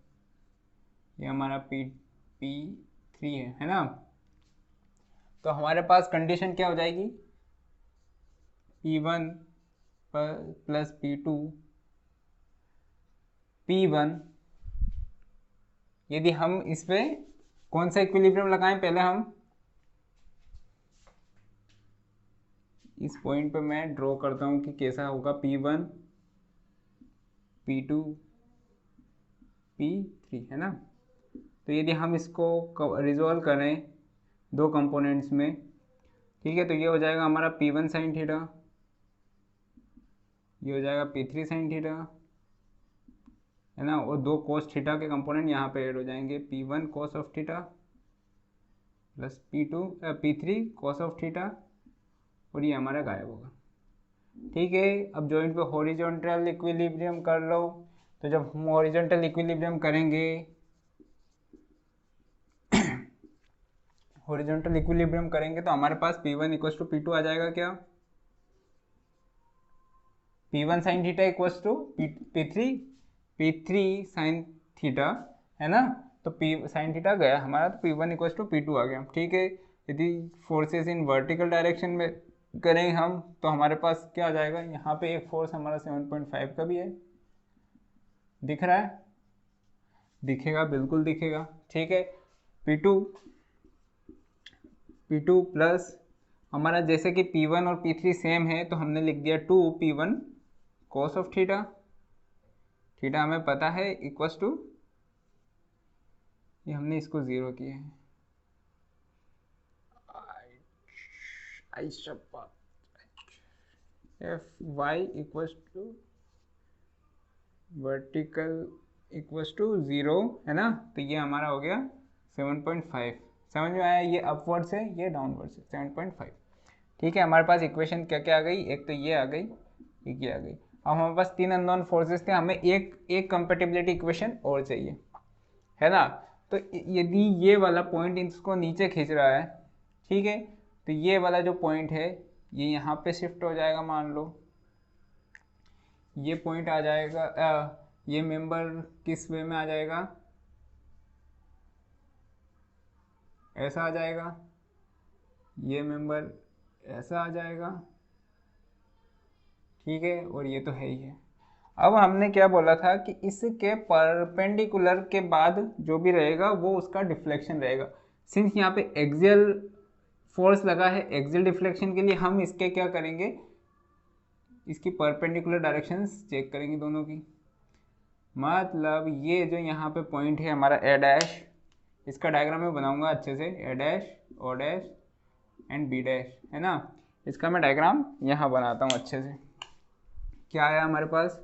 ये हमारा P3 है ना। तो हमारे पास कंडीशन क्या हो जाएगी, P1 प्लस P2 P1। यदि हम इस पे कौन सा इक्विलिब्रियम लगाएं, पहले हम इस पॉइंट पे मैं ड्रॉ करता हूं कि कैसा होगा P1 P2 P3, है ना। तो यदि हम इसको रिजोल्व करें दो कंपोनेंट्स में, ठीक है, तो ये हो जाएगा हमारा P1 साइन थीटा, ये हो जाएगा P3 साइन थीटा, है ना। और दो कोस थीटा के कंपोनेंट यहाँ पे ऐड हो जाएंगे, P1 cos of theta plus P3 cos of theta, और ये हमारा गायब होगा। ठीक है, अब जॉइंट पे हॉरिजॉन्टल इक्विलिब्रियम कर लो। तो जब हम हॉरिजॉन्टल इक्विलिब्रियम करेंगे, हॉरिजॉन्टल इक्विलिब्रियम करेंगे तो हमारे पास P1 इक्वल्स टू P2 आ जाएगा। क्या, P1 sine theta equals to P3 sine theta, है ना। तो P साइन थीटा गया हमारा, तो P1 इक्वल्स टू P2 आ गया। ठीक है, यदि फोर्सेस इन वर्टिकल डायरेक्शन में करें हम, तो हमारे पास क्या आ जाएगा, यहाँ पे एक फोर्स हमारा 7.5 का भी है, दिख रहा है, दिखेगा, बिल्कुल दिखेगा। ठीक है, P2 प्लस हमारा, जैसे कि P1 और P3 सेम है, तो हमने लिख दिया 2P1 cos of theta, theta हमें पता है इक्वल्स टू, ये हमने इसको 0 किया है, Fy equals to vertical equals to 0, है ना। तो ये हमारा हो गया 7.5। समझ में आया, ये अपवर्ड से, ये डाउनवर्ड से 7.5। ठीक है, हमारे पास इक्वेशन क्या क्या आ गई, एक तो ये आ गई, एक ये आ गई। अब हमारे पास 3 अननोन फोर्सेस थे, हमें एक कंपेटिबिलिटी इक्वेशन और चाहिए, है ना। तो यदि ये वाला पॉइंट इसको नीचे खींच रहा है, ठीक है, तो ये वाला जो पॉइंट है ये यहाँ पे शिफ्ट हो जाएगा, मान लो ये पॉइंट आ जाएगा, ये मेंबर किस वे में आ जाएगा, ऐसा आ जाएगा, ये मेंबर ऐसा आ जाएगा। ठीक है, और ये तो है ही है। अब हमने क्या बोला था कि इसके परपेंडिकुलर के बाद जो भी रहेगा वो उसका डिफ्लेक्शन रहेगा। सिंस यहाँ पे एक्सियल फोर्स लगा है, एक्सियल डिफ्लेक्शन के लिए हम इसके क्या करेंगे, इसकी परपेंडिकुलर डायरेक्शंस चेक करेंगे दोनों की। मतलब ये जो यहाँ पे पॉइंट है हमारा ए डैश, इसका डायग्राम मैं बनाऊंगा अच्छे से, A dash, O dash and B dash, है ना। इसका मैं डायग्राम यहाँ बनाता हूँ अच्छे से। क्या आया हमारे पास,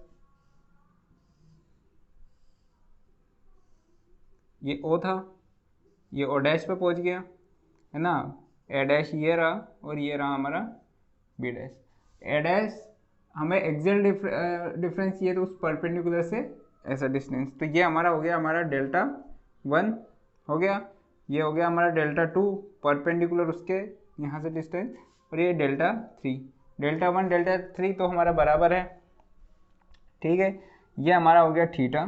ये ओ था, ये ओ डैश पे पहुँच गया, है ना। ए डैश ये रहा, और ये रहा हमारा बी डैश। ए डैश हमें एक्सियल डिफरेंस चाहिए, तो उस परपेंडिकुलर से ऐसा डिस्टेंस, तो ये हमारा हो गया, हमारा Δ1 हो गया, ये हो गया हमारा Δ2 परपेंडिकुलर उसके यहाँ से डिस्टेंस, और ये Δ3, Δ1 Δ3 तो हमारा बराबर है। ठीक है, ये हमारा हो गया थीटा,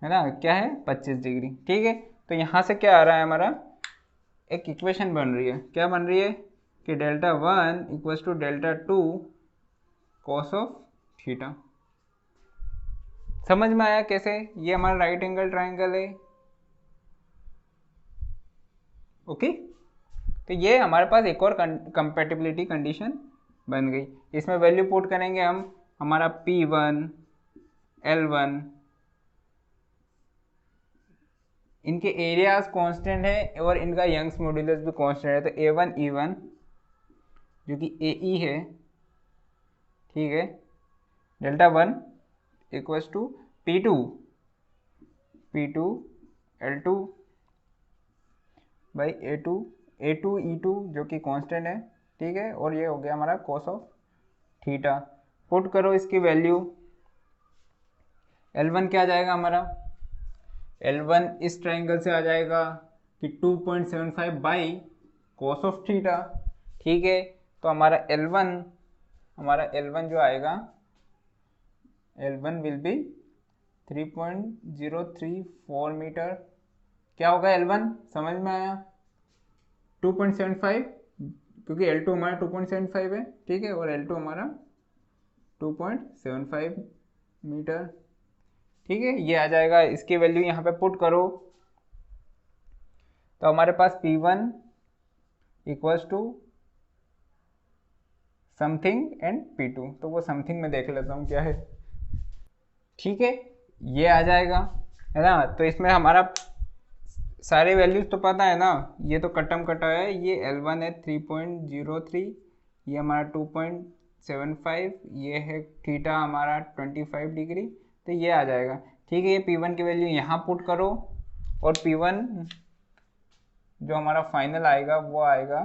है ना, क्या है 25 डिग्री। ठीक है, तो यहाँ से क्या आ रहा है हमारा, एक इक्वेशन बन रही है, क्या बन रही है कि Δ1 equals to Δ2 cos of theta. समझ में आया कैसे, ये हमारा राइट एंगल ट्राइंगल है। ओके, तो ये हमारे पास एक और कंपेटिबिलिटी कंडीशन बन गई। इसमें वैल्यू पुट करेंगे हम, हमारा P1 L1, इनके एरियाज कांस्टेंट है और इनका यंग्स मॉड्यूलस भी कांस्टेंट है, तो A1 E1 जो कि ए ई है, ठीक है, delta one equals to P two L two by A two E two जो कि कांस्टेंट है, ठीक है, और ये हो गया हमारा कॉस ऑफ थीटा। पुट करो इसकी वैल्यू, L1 क्या आ जाएगा हमारा, L1 इस ट्राइंगल से आ जाएगा कि 2.75 बाई कॉस ऑफ थीटा, ठीक है। तो हमारा L1 जो आएगा, L1 विल बी 3.034 मीटर। क्या होगा L1, समझ में आया, 2.75, क्योंकि L2 हमारा 2.75 है, ठीक है, और L2 हमारा 2.75 मीटर, ठीक है। ये आ जाएगा, इसकी वैल्यू यहाँ पे पुट करो तो हमारे पास P1 equals to something and P2, तो वो समथिंग में देख लेता हूँ क्या है, ठीक है, ये आ जाएगा, है ना। तो इसमें हमारा सारे वैल्यूज तो पता है ना, ये तो कटम कटा है, ये L1 है 3.03, ये हमारा 2.75, ये है थीटा हमारा 25 डिग्री, तो ये आ जाएगा, ठीक है। ये P1 की वैल्यू यहाँ पुट करो और P1 जो हमारा फाइनल आएगा वो आएगा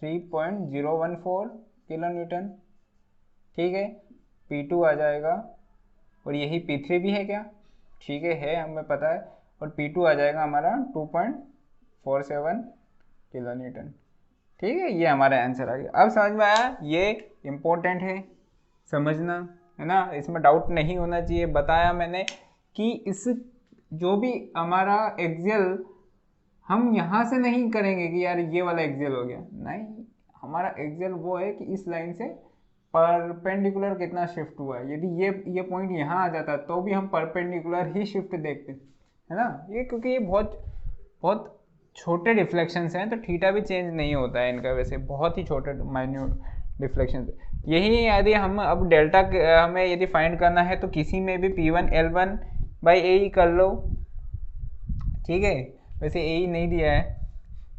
3.014 किलो न्यूटन, ठीक है। P2 आ जाएगा, और यही P3 भी है क्या, ठीक है हमें पता है, और P2 आ जाएगा हमारा 2.47 किलो न्यूटन, ठीक है। ये हमारा आंसर आ गया। अब समझ में आया, ये इम्पोर्टेंट है समझना, है ना, इसमें डाउट नहीं होना चाहिए। बताया मैंने कि इस जो भी हमारा एक्सियल, हम यहाँ से नहीं करेंगे कि यार ये वाला एक्सियल हो गया, नहीं, हमारा एक्सियल वो है कि इस लाइन से परपेंडिकुलर कितना शिफ्ट हुआ है। यदि ये पॉइंट यहाँ आ जाता तो भी हम परपेंडिकुलर ही शिफ्ट देखते, है ना। ये क्योंकि ये बहुत बहुत छोटे डिफ्लेक्शंस हैं, तो थीटा भी चेंज नहीं होता है इनका, वैसे बहुत ही छोटे माइन्यूट डिफ्लेक्शंस। यही यदि हम अब डेल्टा हमें यदि फाइंड करना है तो किसी में भी P1 L1 बाई ए कर लो, ठीक है। वैसे ए नहीं दिया है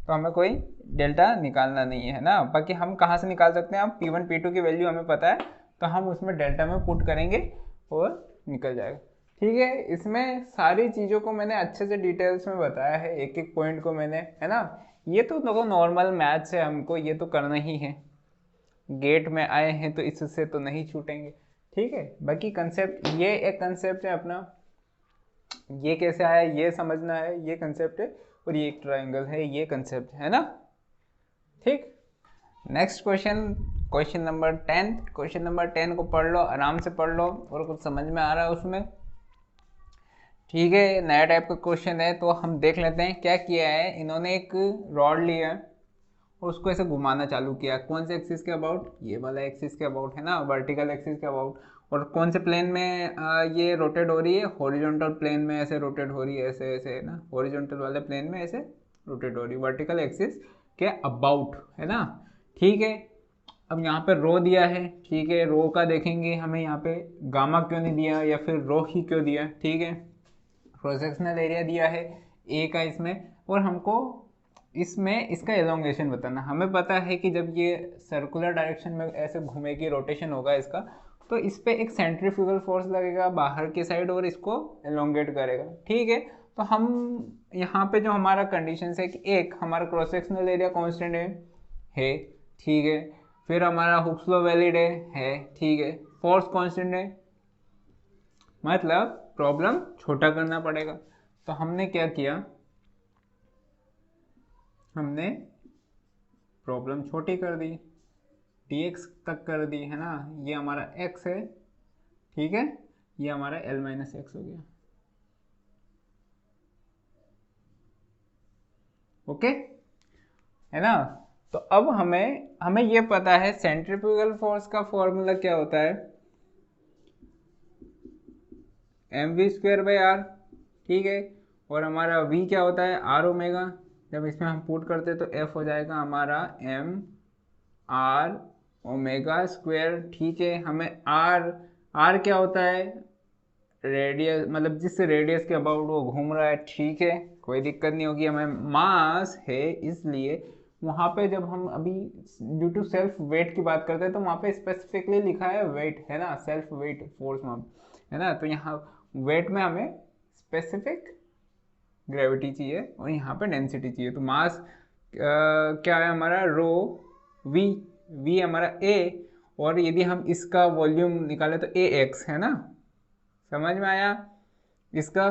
तो हमें कोई डेल्टा निकालना नहीं है ना। बाकी हम कहाँ से निकाल सकते हैं, हम P1 P2 की वैल्यू हमें पता है, तो हम उसमें डेल्टा में पुट करेंगे और निकल जाएगा, ठीक है। इसमें सारी चीज़ों को मैंने अच्छे से डिटेल्स में बताया है, एक एक पॉइंट को मैंने, है ना। ये तो देखो नॉर्मल मैथ्स है, हमको ये तो करना ही है, गेट में आए हैं तो इससे तो नहीं छूटेंगे, ठीक है। बाकी कंसेप्ट, ये एक कंसेप्ट है अपना, ये कैसे आया ये समझना है, ये कंसेप्ट है, और ये एक ट्राइंगल है, ये कंसेप्ट है ना, ठीक। Next question number 10। Question number 10 को पढ़ लो, आराम से पढ़ लो, और कुछ समझ में आ रहा है उसमें, ठीक है। नया टाइप का क्वेश्चन है, तो हम देख लेते हैं क्या किया है इन्होंने। एक रॉड लिया और उसको ऐसे घुमाना चालू किया, कौन से एक्सिस के अबाउट, ये वाला एक्सिस के अबाउट, है ना, वर्टिकल एक्सिस के अबाउट। और कौन से प्लेन में ये रोटेट हो रही है, हॉरिजॉन्टल प्लेन में ऐसे रोटेट हो रही है, ऐसे ऐसे, है ना, हॉरिजॉन्टल वाले प्लेन में ऐसे रोटेट हो रही है, वर्टिकल एक्सिस के अबाउट, है ना, ठीक है। अब यहाँ पे रो दिया है, ठीक है, रो का देखेंगे हमें यहाँ पे गामा क्यों नहीं दिया, या फिर रो ही क्यों दिया, ठीक है। क्रॉस सेक्शनल एरिया दिया है ए का इसमें, और हमको इसमें इसका एलोंगेशन बताना। हमें पता है कि जब ये सर्कुलर डायरेक्शन में ऐसे घूमेगी, रोटेशन होगा इसका, तो इस पर एक सेंट्रीफ्यूगल फोर्स लगेगा बाहर की साइड और इसको एलोंगेट करेगा, ठीक है। तो हम यहाँ पे जो हमारा कंडीशन है कि एक हमारा क्रॉस सेक्शनल एरिया कॉन्स्टेंट है, ठीक है। फिर हमारा हुक्स लॉ वैलिड है, ठीक है। फोर्स कॉन्स्टेंट है, मतलब प्रॉब्लम छोटा करना पड़ेगा। तो हमने क्या किया, हमने प्रॉब्लम छोटी कर दी, dx तक कर दी, है ना। ये हमारा x है, ठीक है, ये हमारा l माइनस एक्स हो गया, ओके, है ना। तो अब हमें ये पता है सेंट्रीफ्यूगल फोर्स का फॉर्मूला क्या होता है, mv²/r, ठीक है। और हमारा v क्या होता है, r ओमेगा। जब इसमें हम पुट करते हैं तो f हो जाएगा हमारा m/r⍵², ठीक है। हमें r क्या होता है, रेडियस, मतलब जिस रेडियस के अबाउट वो घूम रहा है, ठीक है, कोई दिक्कत नहीं होगी। हमें मास है, इसलिए वहाँ पे जब हम अभी ड्यू टू सेल्फ वेट की बात करते हैं तो वहाँ पे स्पेसिफिकली लिखा है वेट, है ना, सेल्फ वेट फोर्स वहाँ है ना। तो यहाँ वेट में हमें स्पेसिफिक ग्रेविटी चाहिए और यहाँ पे डेंसिटी चाहिए। तो मास क्या है हमारा, रो वी, वी हमारा ए, और यदि हम इसका वॉल्यूम निकालें तो ए एक्स, है ना। समझ में आया इसका,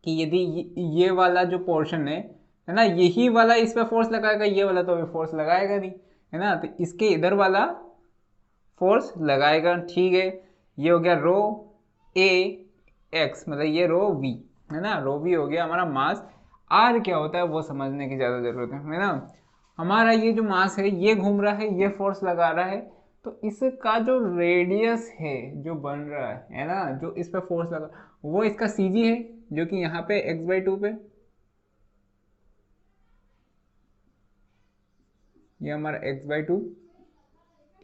कि यदि ये वाला जो पोर्शन है ना, यही वाला इस पे फोर्स लगाएगा, ये वाला तो अभी फोर्स लगाएगा नहीं, है ना। तो इसके इधर वाला फोर्स लगाएगा, ठीक है। ये हो गया रो ए एक्स, मतलब ये रो वी, है ना, रो वी हो गया हमारा मास। आर क्या होता है वो समझने की ज़्यादा ज़रूरत है ना। हमारा ये जो मास है ये घूम रहा है, ये फोर्स लगा रहा है, तो इसका जो रेडियस है जो बन रहा है ना, जो इस पे फोर्स लगा, वो इसका सी जी है, जो कि यहाँ पे x/2 पे, ये हमारा x/2,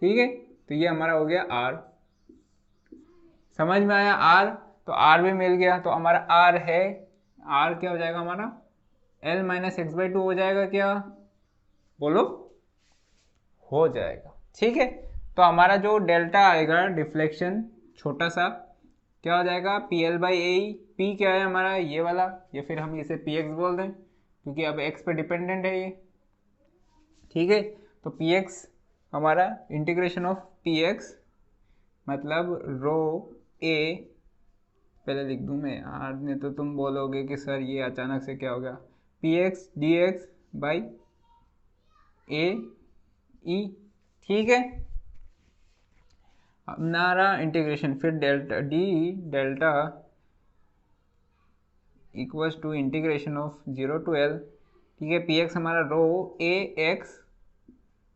ठीक है। तो ये हमारा हो गया r, समझ में आया r। तो r भी मिल गया, तो हमारा r है, r क्या हो जाएगा हमारा, l माइनस x/2 हो जाएगा क्या, बोलो, हो जाएगा, ठीक है। तो हमारा जो डेल्टा आएगा डिफ्लेक्शन छोटा सा, क्या हो जाएगा, PL/A। P क्या है हमारा, ये वाला, या फिर हम इसे PX बोल दें क्योंकि अब x पे डिपेंडेंट है ये, ठीक है। तो PX हमारा इंटीग्रेशन ऑफ PX मतलब रो ए, पहले लिख दूं मैं यार, नहीं तो तुम बोलोगे कि सर ये अचानक से क्या हो गया, PX dx by A E, ठीक है। हमारा इंटीग्रेशन फिर delta D delta equals to integration of 0 to L, ठीक है। PX हमारा रो ए एक्स,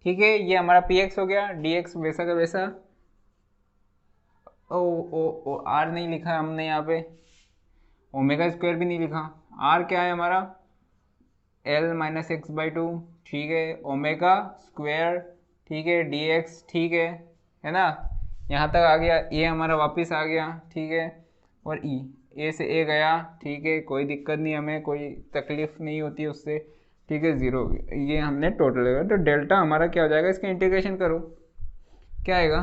ठीक है, ये हमारा PX हो गया, DX वैसा का वैसा, ओ आर नहीं लिखा हमने यहाँ पे, ओमेगा स्क्वायर भी नहीं लिखा, आर क्या है हमारा, L माइनस x/2, ठीक है, ओमेगा स्क्वायर, ठीक है, DX, ठीक है ना। यहाँ तक आ गया, ए हमारा वापस आ गया, ठीक है, और ई, ए से ए गया, ठीक है, कोई दिक्कत नहीं, हमें कोई तकलीफ नहीं होती उससे, ठीक है, ज़ीरो, ये हमने टोटल लगा। तो डेल्टा हमारा क्या हो जाएगा, इसका इंटीग्रेशन करो, क्या आएगा,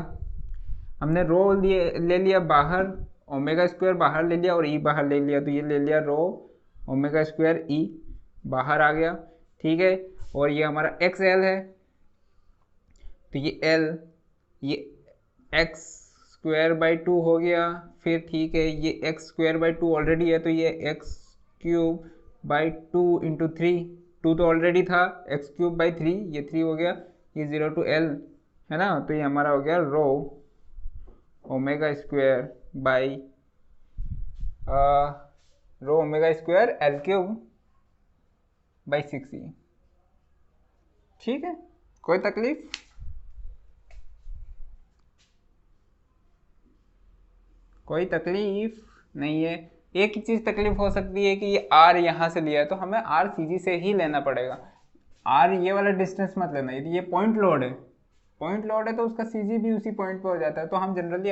हमने रो ले लिया बाहर, ओमेगा स्क्वायर बाहर ले लिया और ई बाहर ले लिया, तो ये ले लिया रो ओमेगा स्क्वायर ई बाहर आ गया, ठीक है। और ये हमारा एक्स एल है, तो ये एल, ये एक्स स्क्वायर बाई 2 हो गया, फिर ठीक है, ये एक्स स्क्वायर बाई 2 ऑलरेडी है, तो ये एक्स क्यूब बाई 2 इंटू 3, 2 तो ऑलरेडी था, एक्स क्यूब बाई 3, ये 3 हो गया, ये 0 to L, है ना। तो ये हमारा हो गया रो omega square by rho omega square L cube by 6e, ठीक है, कोई तकलीफ, कोई तकलीफ नहीं है। एक ही चीज़ तकलीफ हो सकती है कि ये आर यहाँ से लिया है, तो हमें आर सीजी से ही लेना पड़ेगा, आर ये वाला डिस्टेंस मत लेना। यदि ये पॉइंट लोड है, पॉइंट लोड है तो उसका सीजी भी उसी पॉइंट पे हो जाता है, तो हम जनरली,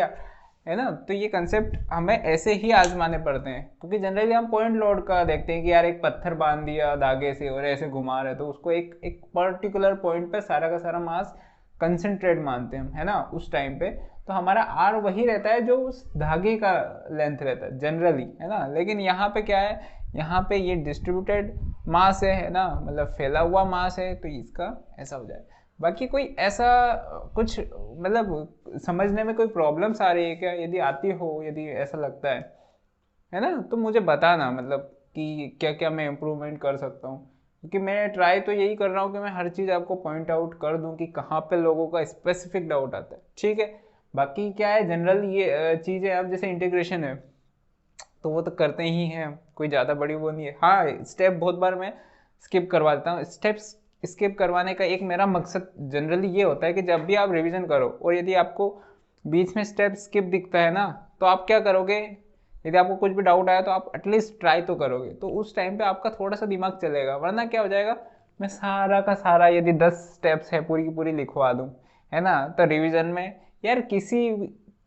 है ना, तो ये कंसेप्ट हमें ऐसे ही आजमाने पड़ते हैं, क्योंकि जनरली हम पॉइंट लोड का देखते हैं कि यार एक पत्थर बांध दिया धागे से और ऐसे घुमा रहे, तो उसको एक पर्टिकुलर पॉइंट पे सारा का सारा मास कंसंट्रेट मानते हैं, है ना, उस टाइम पे। तो हमारा आर वही रहता है जो उस धागे का लेंथ रहता है जनरली, है ना। लेकिन यहाँ पे क्या है, यहाँ पे ये डिस्ट्रीब्यूटेड मास है ना, मतलब फैला हुआ मास है, तो इसका ऐसा हो जाए। बाकी कोई ऐसा कुछ मतलब समझने में कोई प्रॉब्लम्स आ रही है क्या, यदि आती हो, यदि ऐसा लगता है ना, तो मुझे बताना, मतलब कि क्या क्या मैं इम्प्रूवमेंट कर सकता हूँ, क्योंकि मैं ट्राई तो यही कर रहा हूँ कि मैं हर चीज़ आपको पॉइंट आउट कर दूँ कि कहाँ पे लोगों का स्पेसिफिक डाउट आता है, ठीक है। बाकी क्या है, जनरल ये चीज़ें अब जैसे इंटीग्रेशन है तो वो तो करते ही हैं, कोई ज़्यादा बड़ी वो नहीं है। हाँ, स्टेप बहुत बार मैं स्किप करवा देता हूँ। स्टेप्स स्किप करवाने का एक मेरा मकसद जनरली ये होता है कि जब भी आप रिवीजन करो और यदि आपको बीच में स्टेप स्किप दिखता है ना, तो आप क्या करोगे, यदि आपको कुछ भी डाउट आया तो आप एटलीस्ट ट्राई तो करोगे, तो उस टाइम पे आपका थोड़ा सा दिमाग चलेगा। वरना क्या हो जाएगा, मैं सारा का सारा यदि 10 स्टेप्स है पूरी की पूरी लिखवा दूँ, है ना, तो रिविज़न में यार किसी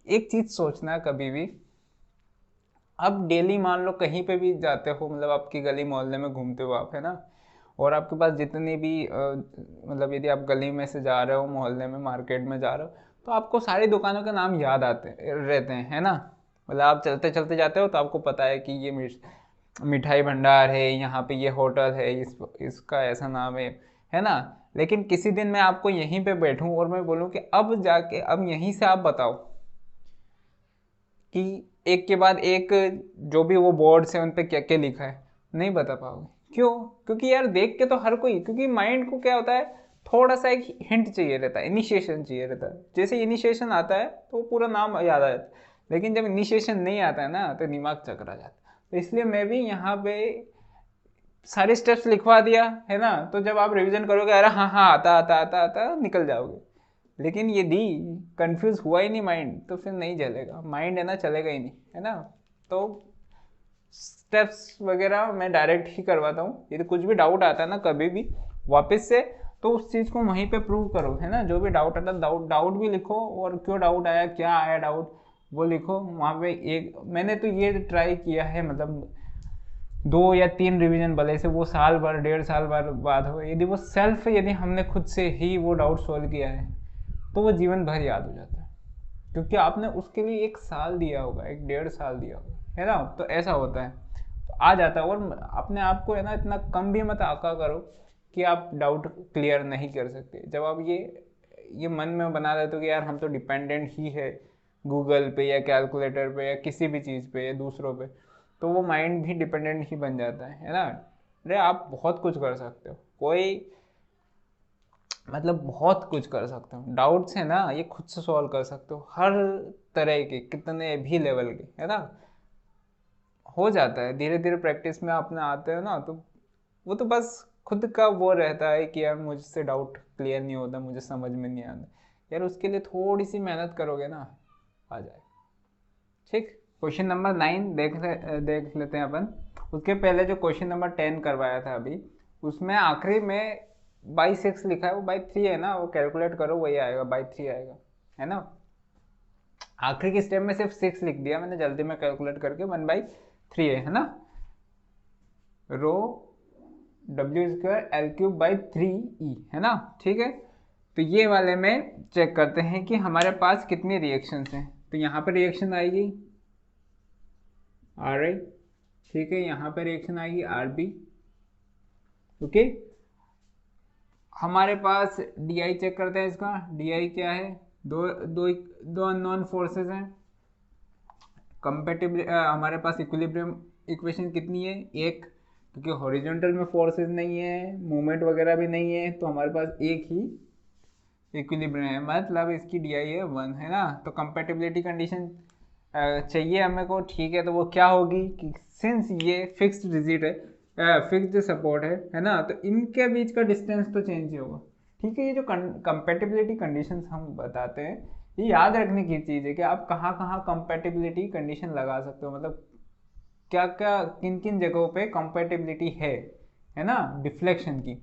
एक चीज़ सोचना कभी भी, अब डेली मान लो कहीं पे भी जाते हो, मतलब आपकी गली मोहल्ले में घूमते हो आप, है ना, और आपके पास जितनी भी मतलब यदि आप गली में से जा रहे हो, मोहल्ले में, मार्केट में जा रहे हो, तो आपको सारी दुकानों के नाम याद आते रहते हैं, है ना। मतलब आप चलते चलते जाते हो तो आपको पता है कि ये मिठाई भंडार है, यहाँ पे ये होटल है, इसका ऐसा नाम है ना। लेकिन किसी दिन मैं आपको यहीं पे बैठूं और मैं बोलूं कि अब जाके अब यहीं से आप बताओ कि एक के बाद एक जो भी वो बोर्ड से उन पे क्या क्या लिखा है, नहीं बता पाओगे। क्यों? क्योंकि यार देख के तो हर कोई, क्योंकि माइंड को क्या होता है, थोड़ा सा एक हिंट चाहिए रहता है, इनिशिएशन चाहिए रहता है। जैसे इनिशिएशन आता है तो पूरा नाम याद आ जाता है, लेकिन जब इनिशिएशन नहीं आता है ना तो दिमाग चकरा जाता है। तो इसलिए मैं भी यहाँ पे सारे स्टेप्स लिखवा दिया है ना, तो जब आप रिवीजन करोगे अरे हाँ हाँ आता आता आता आता निकल जाओगे। लेकिन यदि कंफ्यूज हुआ ही नहीं माइंड तो फिर नहीं चलेगा, माइंड है ना चलेगा ही नहीं, है ना। तो स्टेप्स वगैरह मैं डायरेक्ट ही करवाता हूँ। यदि कुछ भी डाउट आता है ना कभी भी वापस से, तो उस चीज़ को वहीं पे प्रूव करो, है ना। जो भी डाउट आता है डाउट भी लिखो, और क्यों डाउट आया, क्या आया डाउट, वो लिखो वहाँ पे। एक मैंने तो ये ट्राई किया है, मतलब 2 या 3 रिवीजन भले से वो साल भर 1.5 साल बाद हो, यदि वो सेल्फ यदि हमने खुद से ही वो डाउट सॉल्व किया है तो वो जीवन भर याद हो जाता है, क्योंकि आपने उसके लिए 1 साल दिया होगा, 1.5 साल दिया होगा, है ना। तो ऐसा होता है, तो आ जाता है। और अपने आप को है ना इतना कम भी मत आका करो कि आप डाउट क्लियर नहीं कर सकते। जब आप ये मन में बना देते हो कि यार हम तो डिपेंडेंट ही है गूगल पे या कैलकुलेटर पे या किसी भी चीज़ पे या दूसरों पे, तो वो माइंड भी डिपेंडेंट ही बन जाता है ना। अरे आप बहुत कुछ कर सकते हो, कोई मतलब बहुत कुछ कर सकते हो। डाउट्स है ना ये खुद से सॉल्व कर सकते हो, हर तरह के, कितने भी लेवल के, है ना। हो जाता है धीरे धीरे प्रैक्टिस में अपने आते हो ना, तो वो तो बस खुद का वो रहता है कि यार मुझसे डाउट क्लियर नहीं होता, मुझे समझ में नहीं आता यार, उसके लिए थोड़ी सी मेहनत करोगे ना आ जाए। ठीक। क्वेश्चन नंबर 9 देख लेते हैं अपन। उसके पहले जो क्वेश्चन नंबर 10 करवाया था अभी, उसमें आखिरी में बाई 6 लिखा है, वो बाई 3 है ना, वो कैलकुलेट करो वही आएगा, बाई 3 आएगा, है ना। आखिरी के स्टेप में सिर्फ 6 लिख दिया मैंने जल्दी में कैलकुलेट करके, 1/3 है ना। रो W² L³/3E है ना। ठीक है, तो ये वाले में चेक करते हैं कि हमारे पास कितनी रिएक्शंस हैं। तो यहाँ पर रिएक्शन आएगी RI, ठीक है, यहाँ पर रिएक्शन आएगी RB, ओके। हमारे पास DI चेक करते हैं, इसका DI क्या है, दो दो दो अननोन फोर्सेस हैं। कंपेटिबल हमारे पास इक्विलिब्रियम इक्वेशन कितनी है, एक, क्योंकि हॉरिजॉन्टल में फोर्सेस नहीं है, मूवमेंट वगैरह भी नहीं है, तो हमारे पास एक ही इक्विलिब्रियम है, मतलब इसकी DI है 1, है ना। तो कंपेटिबिलिटी कंडीशन चाहिए हमें को, ठीक है। तो वो क्या होगी कि सिंस ये फिक्स्ड डिजिट है, फिक्स्ड सपोर्ट है ना, तो इनके बीच का डिस्टेंस तो चेंज ही होगा, ठीक है। ये जो कंपेटिबिलिटी कंडीशंस हम बताते हैं, ये याद रखने की चीज़ है कि आप कहाँ कहाँ कंपेटिबिलिटी कंडीशन लगा सकते हो, मतलब क्या क्या किन किन जगहों पे कंपेटिबिलिटी है ना, डिफ्लेक्शन की।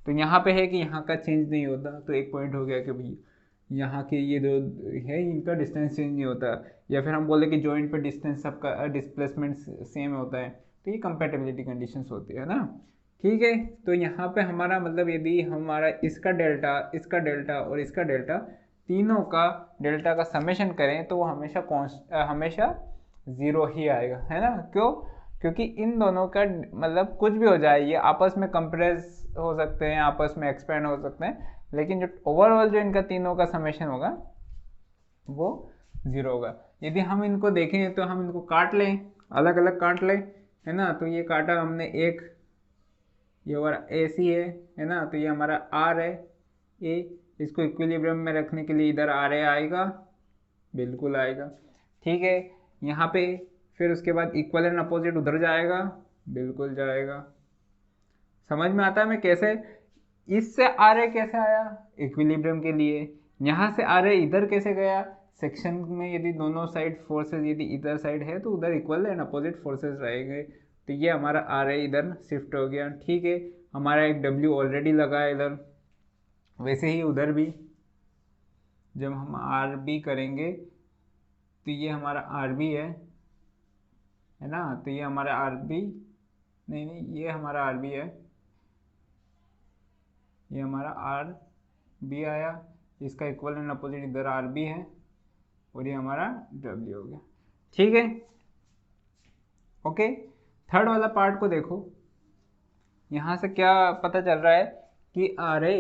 तो यहाँ पे है कि यहाँ का चेंज नहीं होता, तो एक पॉइंट हो गया कि भाई यहाँ के ये जो है इनका डिस्टेंस चेंज नहीं होता, या फिर हम बोले कि जॉइंट पे डिस्टेंस सबका डिस्प्लेसमेंट सेम होता है, तो ये कंपेटिबिलिटी कंडीशंस होती है ना। ठीक है, तो यहाँ पे हमारा मतलब यदि हमारा इसका डेल्टा और इसका डेल्टा, तीनों का डेल्टा का समेशन करें तो वो हमेशा 0 ही आएगा, है ना। क्यों? क्योंकि इन दोनों का मतलब कुछ भी हो जाए, ये आपस में कंप्रेस हो सकते हैं, आपस में एक्सपेंड हो सकते हैं, लेकिन जो ओवरऑल जो इनका तीनों का समेशन होगा वो 0 होगा। यदि हम इनको देखें तो हम इनको काट लें, अलग अलग काट लें, है ना। तो ये काटा हमने एक, ये हमारा AC है ना, तो ये हमारा R है A, इसको इक्विलिब्रियम में रखने के लिए इधर RA आएगा, बिल्कुल आएगा, ठीक है। यहाँ पे फिर उसके बाद इक्वल एंड अपोजिट उधर जाएगा, बिल्कुल जाएगा। समझ में आता है मैं कैसे, इससे RA कैसे आया इक्विलिब्रियम के लिए, यहाँ से RA इधर कैसे गया, सेक्शन में यदि दोनों साइड फोर्सेस यदि इधर साइड है तो उधर इक्वल एंड अपोजिट फोर्सेस रहेंगे, तो ये हमारा RA इधर शिफ्ट हो गया, ठीक है। हमारा एक W ऑलरेडी लगा है इधर, वैसे ही उधर भी जब हम RB करेंगे तो ये हमारा RB है ना। तो ये हमारा RB, नहीं नहीं ये हमारा RB है, ये हमारा आर बी आया, इसका इक्वल एंड अपोजिट इधर आर बी है, और ये हमारा डब्ल्यू हो गया। ठीक है, ओके। थर्ड वाला पार्ट को देखो, यहाँ से क्या पता चल रहा है कि R A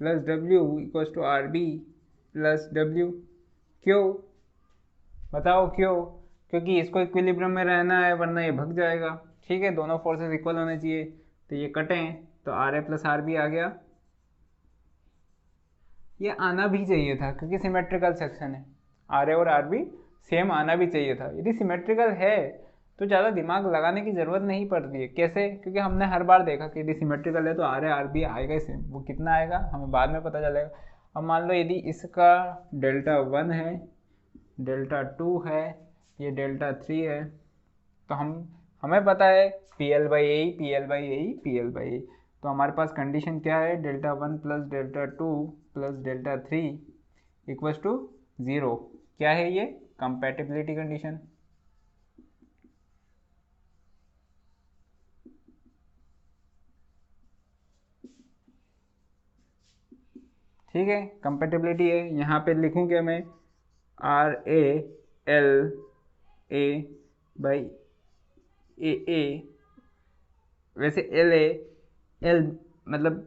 plus W equal to R B plus W. क्यों बताओ क्यों? क्योंकि इसको इक्विलिब्रियम में रहना है, वरना ये भग जाएगा। ठीक है, दोनों फोर्सेस इक्वल होने चाहिए, तो ये कटें तो R A plus R B आ गया। ये आना भी चाहिए था क्योंकि सिमेट्रिकल सेक्शन है, आर ए और आर बी सेम आना भी चाहिए था। यदि सिमेट्रिकल है तो ज़्यादा दिमाग लगाने की ज़रूरत नहीं पड़ती है। कैसे? क्योंकि हमने हर बार देखा कि यदि सिमेट्रिकल है तो आर ए आर बी आएगा ही सेम। वो कितना आएगा हमें बाद में पता चलेगा। अब मान लो यदि इसका डेल्टा 1 है, डेल्टा 2 है, ये डेल्टा 3 है, तो हमें पता है P L by A, P L by A, P L by A. तो हमारे पास कंडीशन क्या है? Delta 1 plus delta 2 plus delta 3 equals to 0। क्या है ये? Compatibility condition. ठीक है, कंपैटिबिलिटी है। यहाँ पे लिखूँ क्या मैं? R A L A by A, वैसे एल ए एल मतलब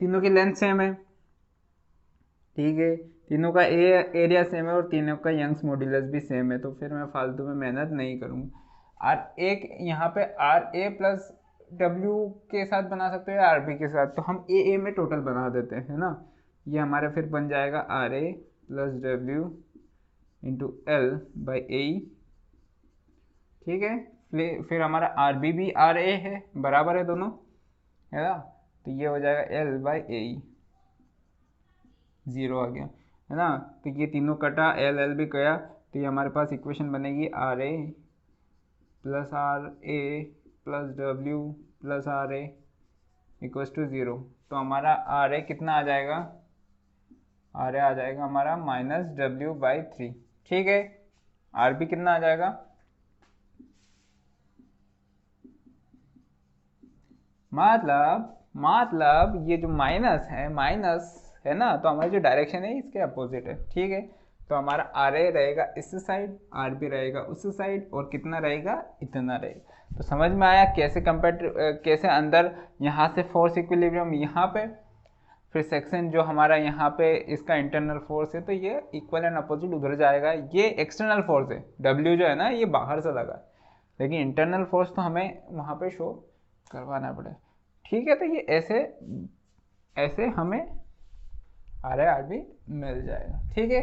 तीनों की लेंथ सेम है। ठीक है, तीनों का एरिया सेम है और तीनों का यंग्स मॉड्यूलस भी सेम है, तो फिर मैं फालतू में मेहनत नहीं करूँगा। आर एक यहाँ पे आर ए प्लस डब्ल्यू के साथ बना सकते हो या आर बी के साथ, तो हम ए में टोटल बना देते हैं, है ना। ये हमारे फिर बन जाएगा R A plus W into L by A. ठीक है, फिर हमारा आर बी भी आर ए है, बराबर है दोनों, है ना। तो ये हो जाएगा एल बाई ए, 0 आ गया, है ना। तो ये तीनों कटा, एल एल भी गया, तो ये हमारे पास इक्वेशन बनेगी R A plus R A plus W plus R A equals to 0। तो हमारा आर ए कितना आ जाएगा? आर ए आ जाएगा हमारा माइनस डब्ल्यू बाई 3। ठीक है, आर बी कितना आ जाएगा? मतलब ये जो माइनस है ना, तो हमारी जो डायरेक्शन है इसके अपोजिट है। ठीक है, तो हमारा आर ए रहेगा इस साइड, आर बी रहेगा उस साइड, और कितना रहेगा? इतना रहेगा। तो समझ में आया कैसे अंदर यहाँ से फोर्स इक्विलिब्रियम यहाँ पे, फिर सेक्शन जो हमारा यहाँ पे इसका इंटरनल फोर्स है, तो ये इक्वल एंड अपोजिट उधर जाएगा। ये एक्सटर्नल फोर्स है, डब्ल्यू जो है ना ये बाहर से लगा है, लेकिन इंटरनल फोर्स तो हमें वहाँ पे शो करवाना पड़ेगा। ठीक है, तो ये ऐसे हमें आर ए आर बी मिल जाएगा। ठीक है।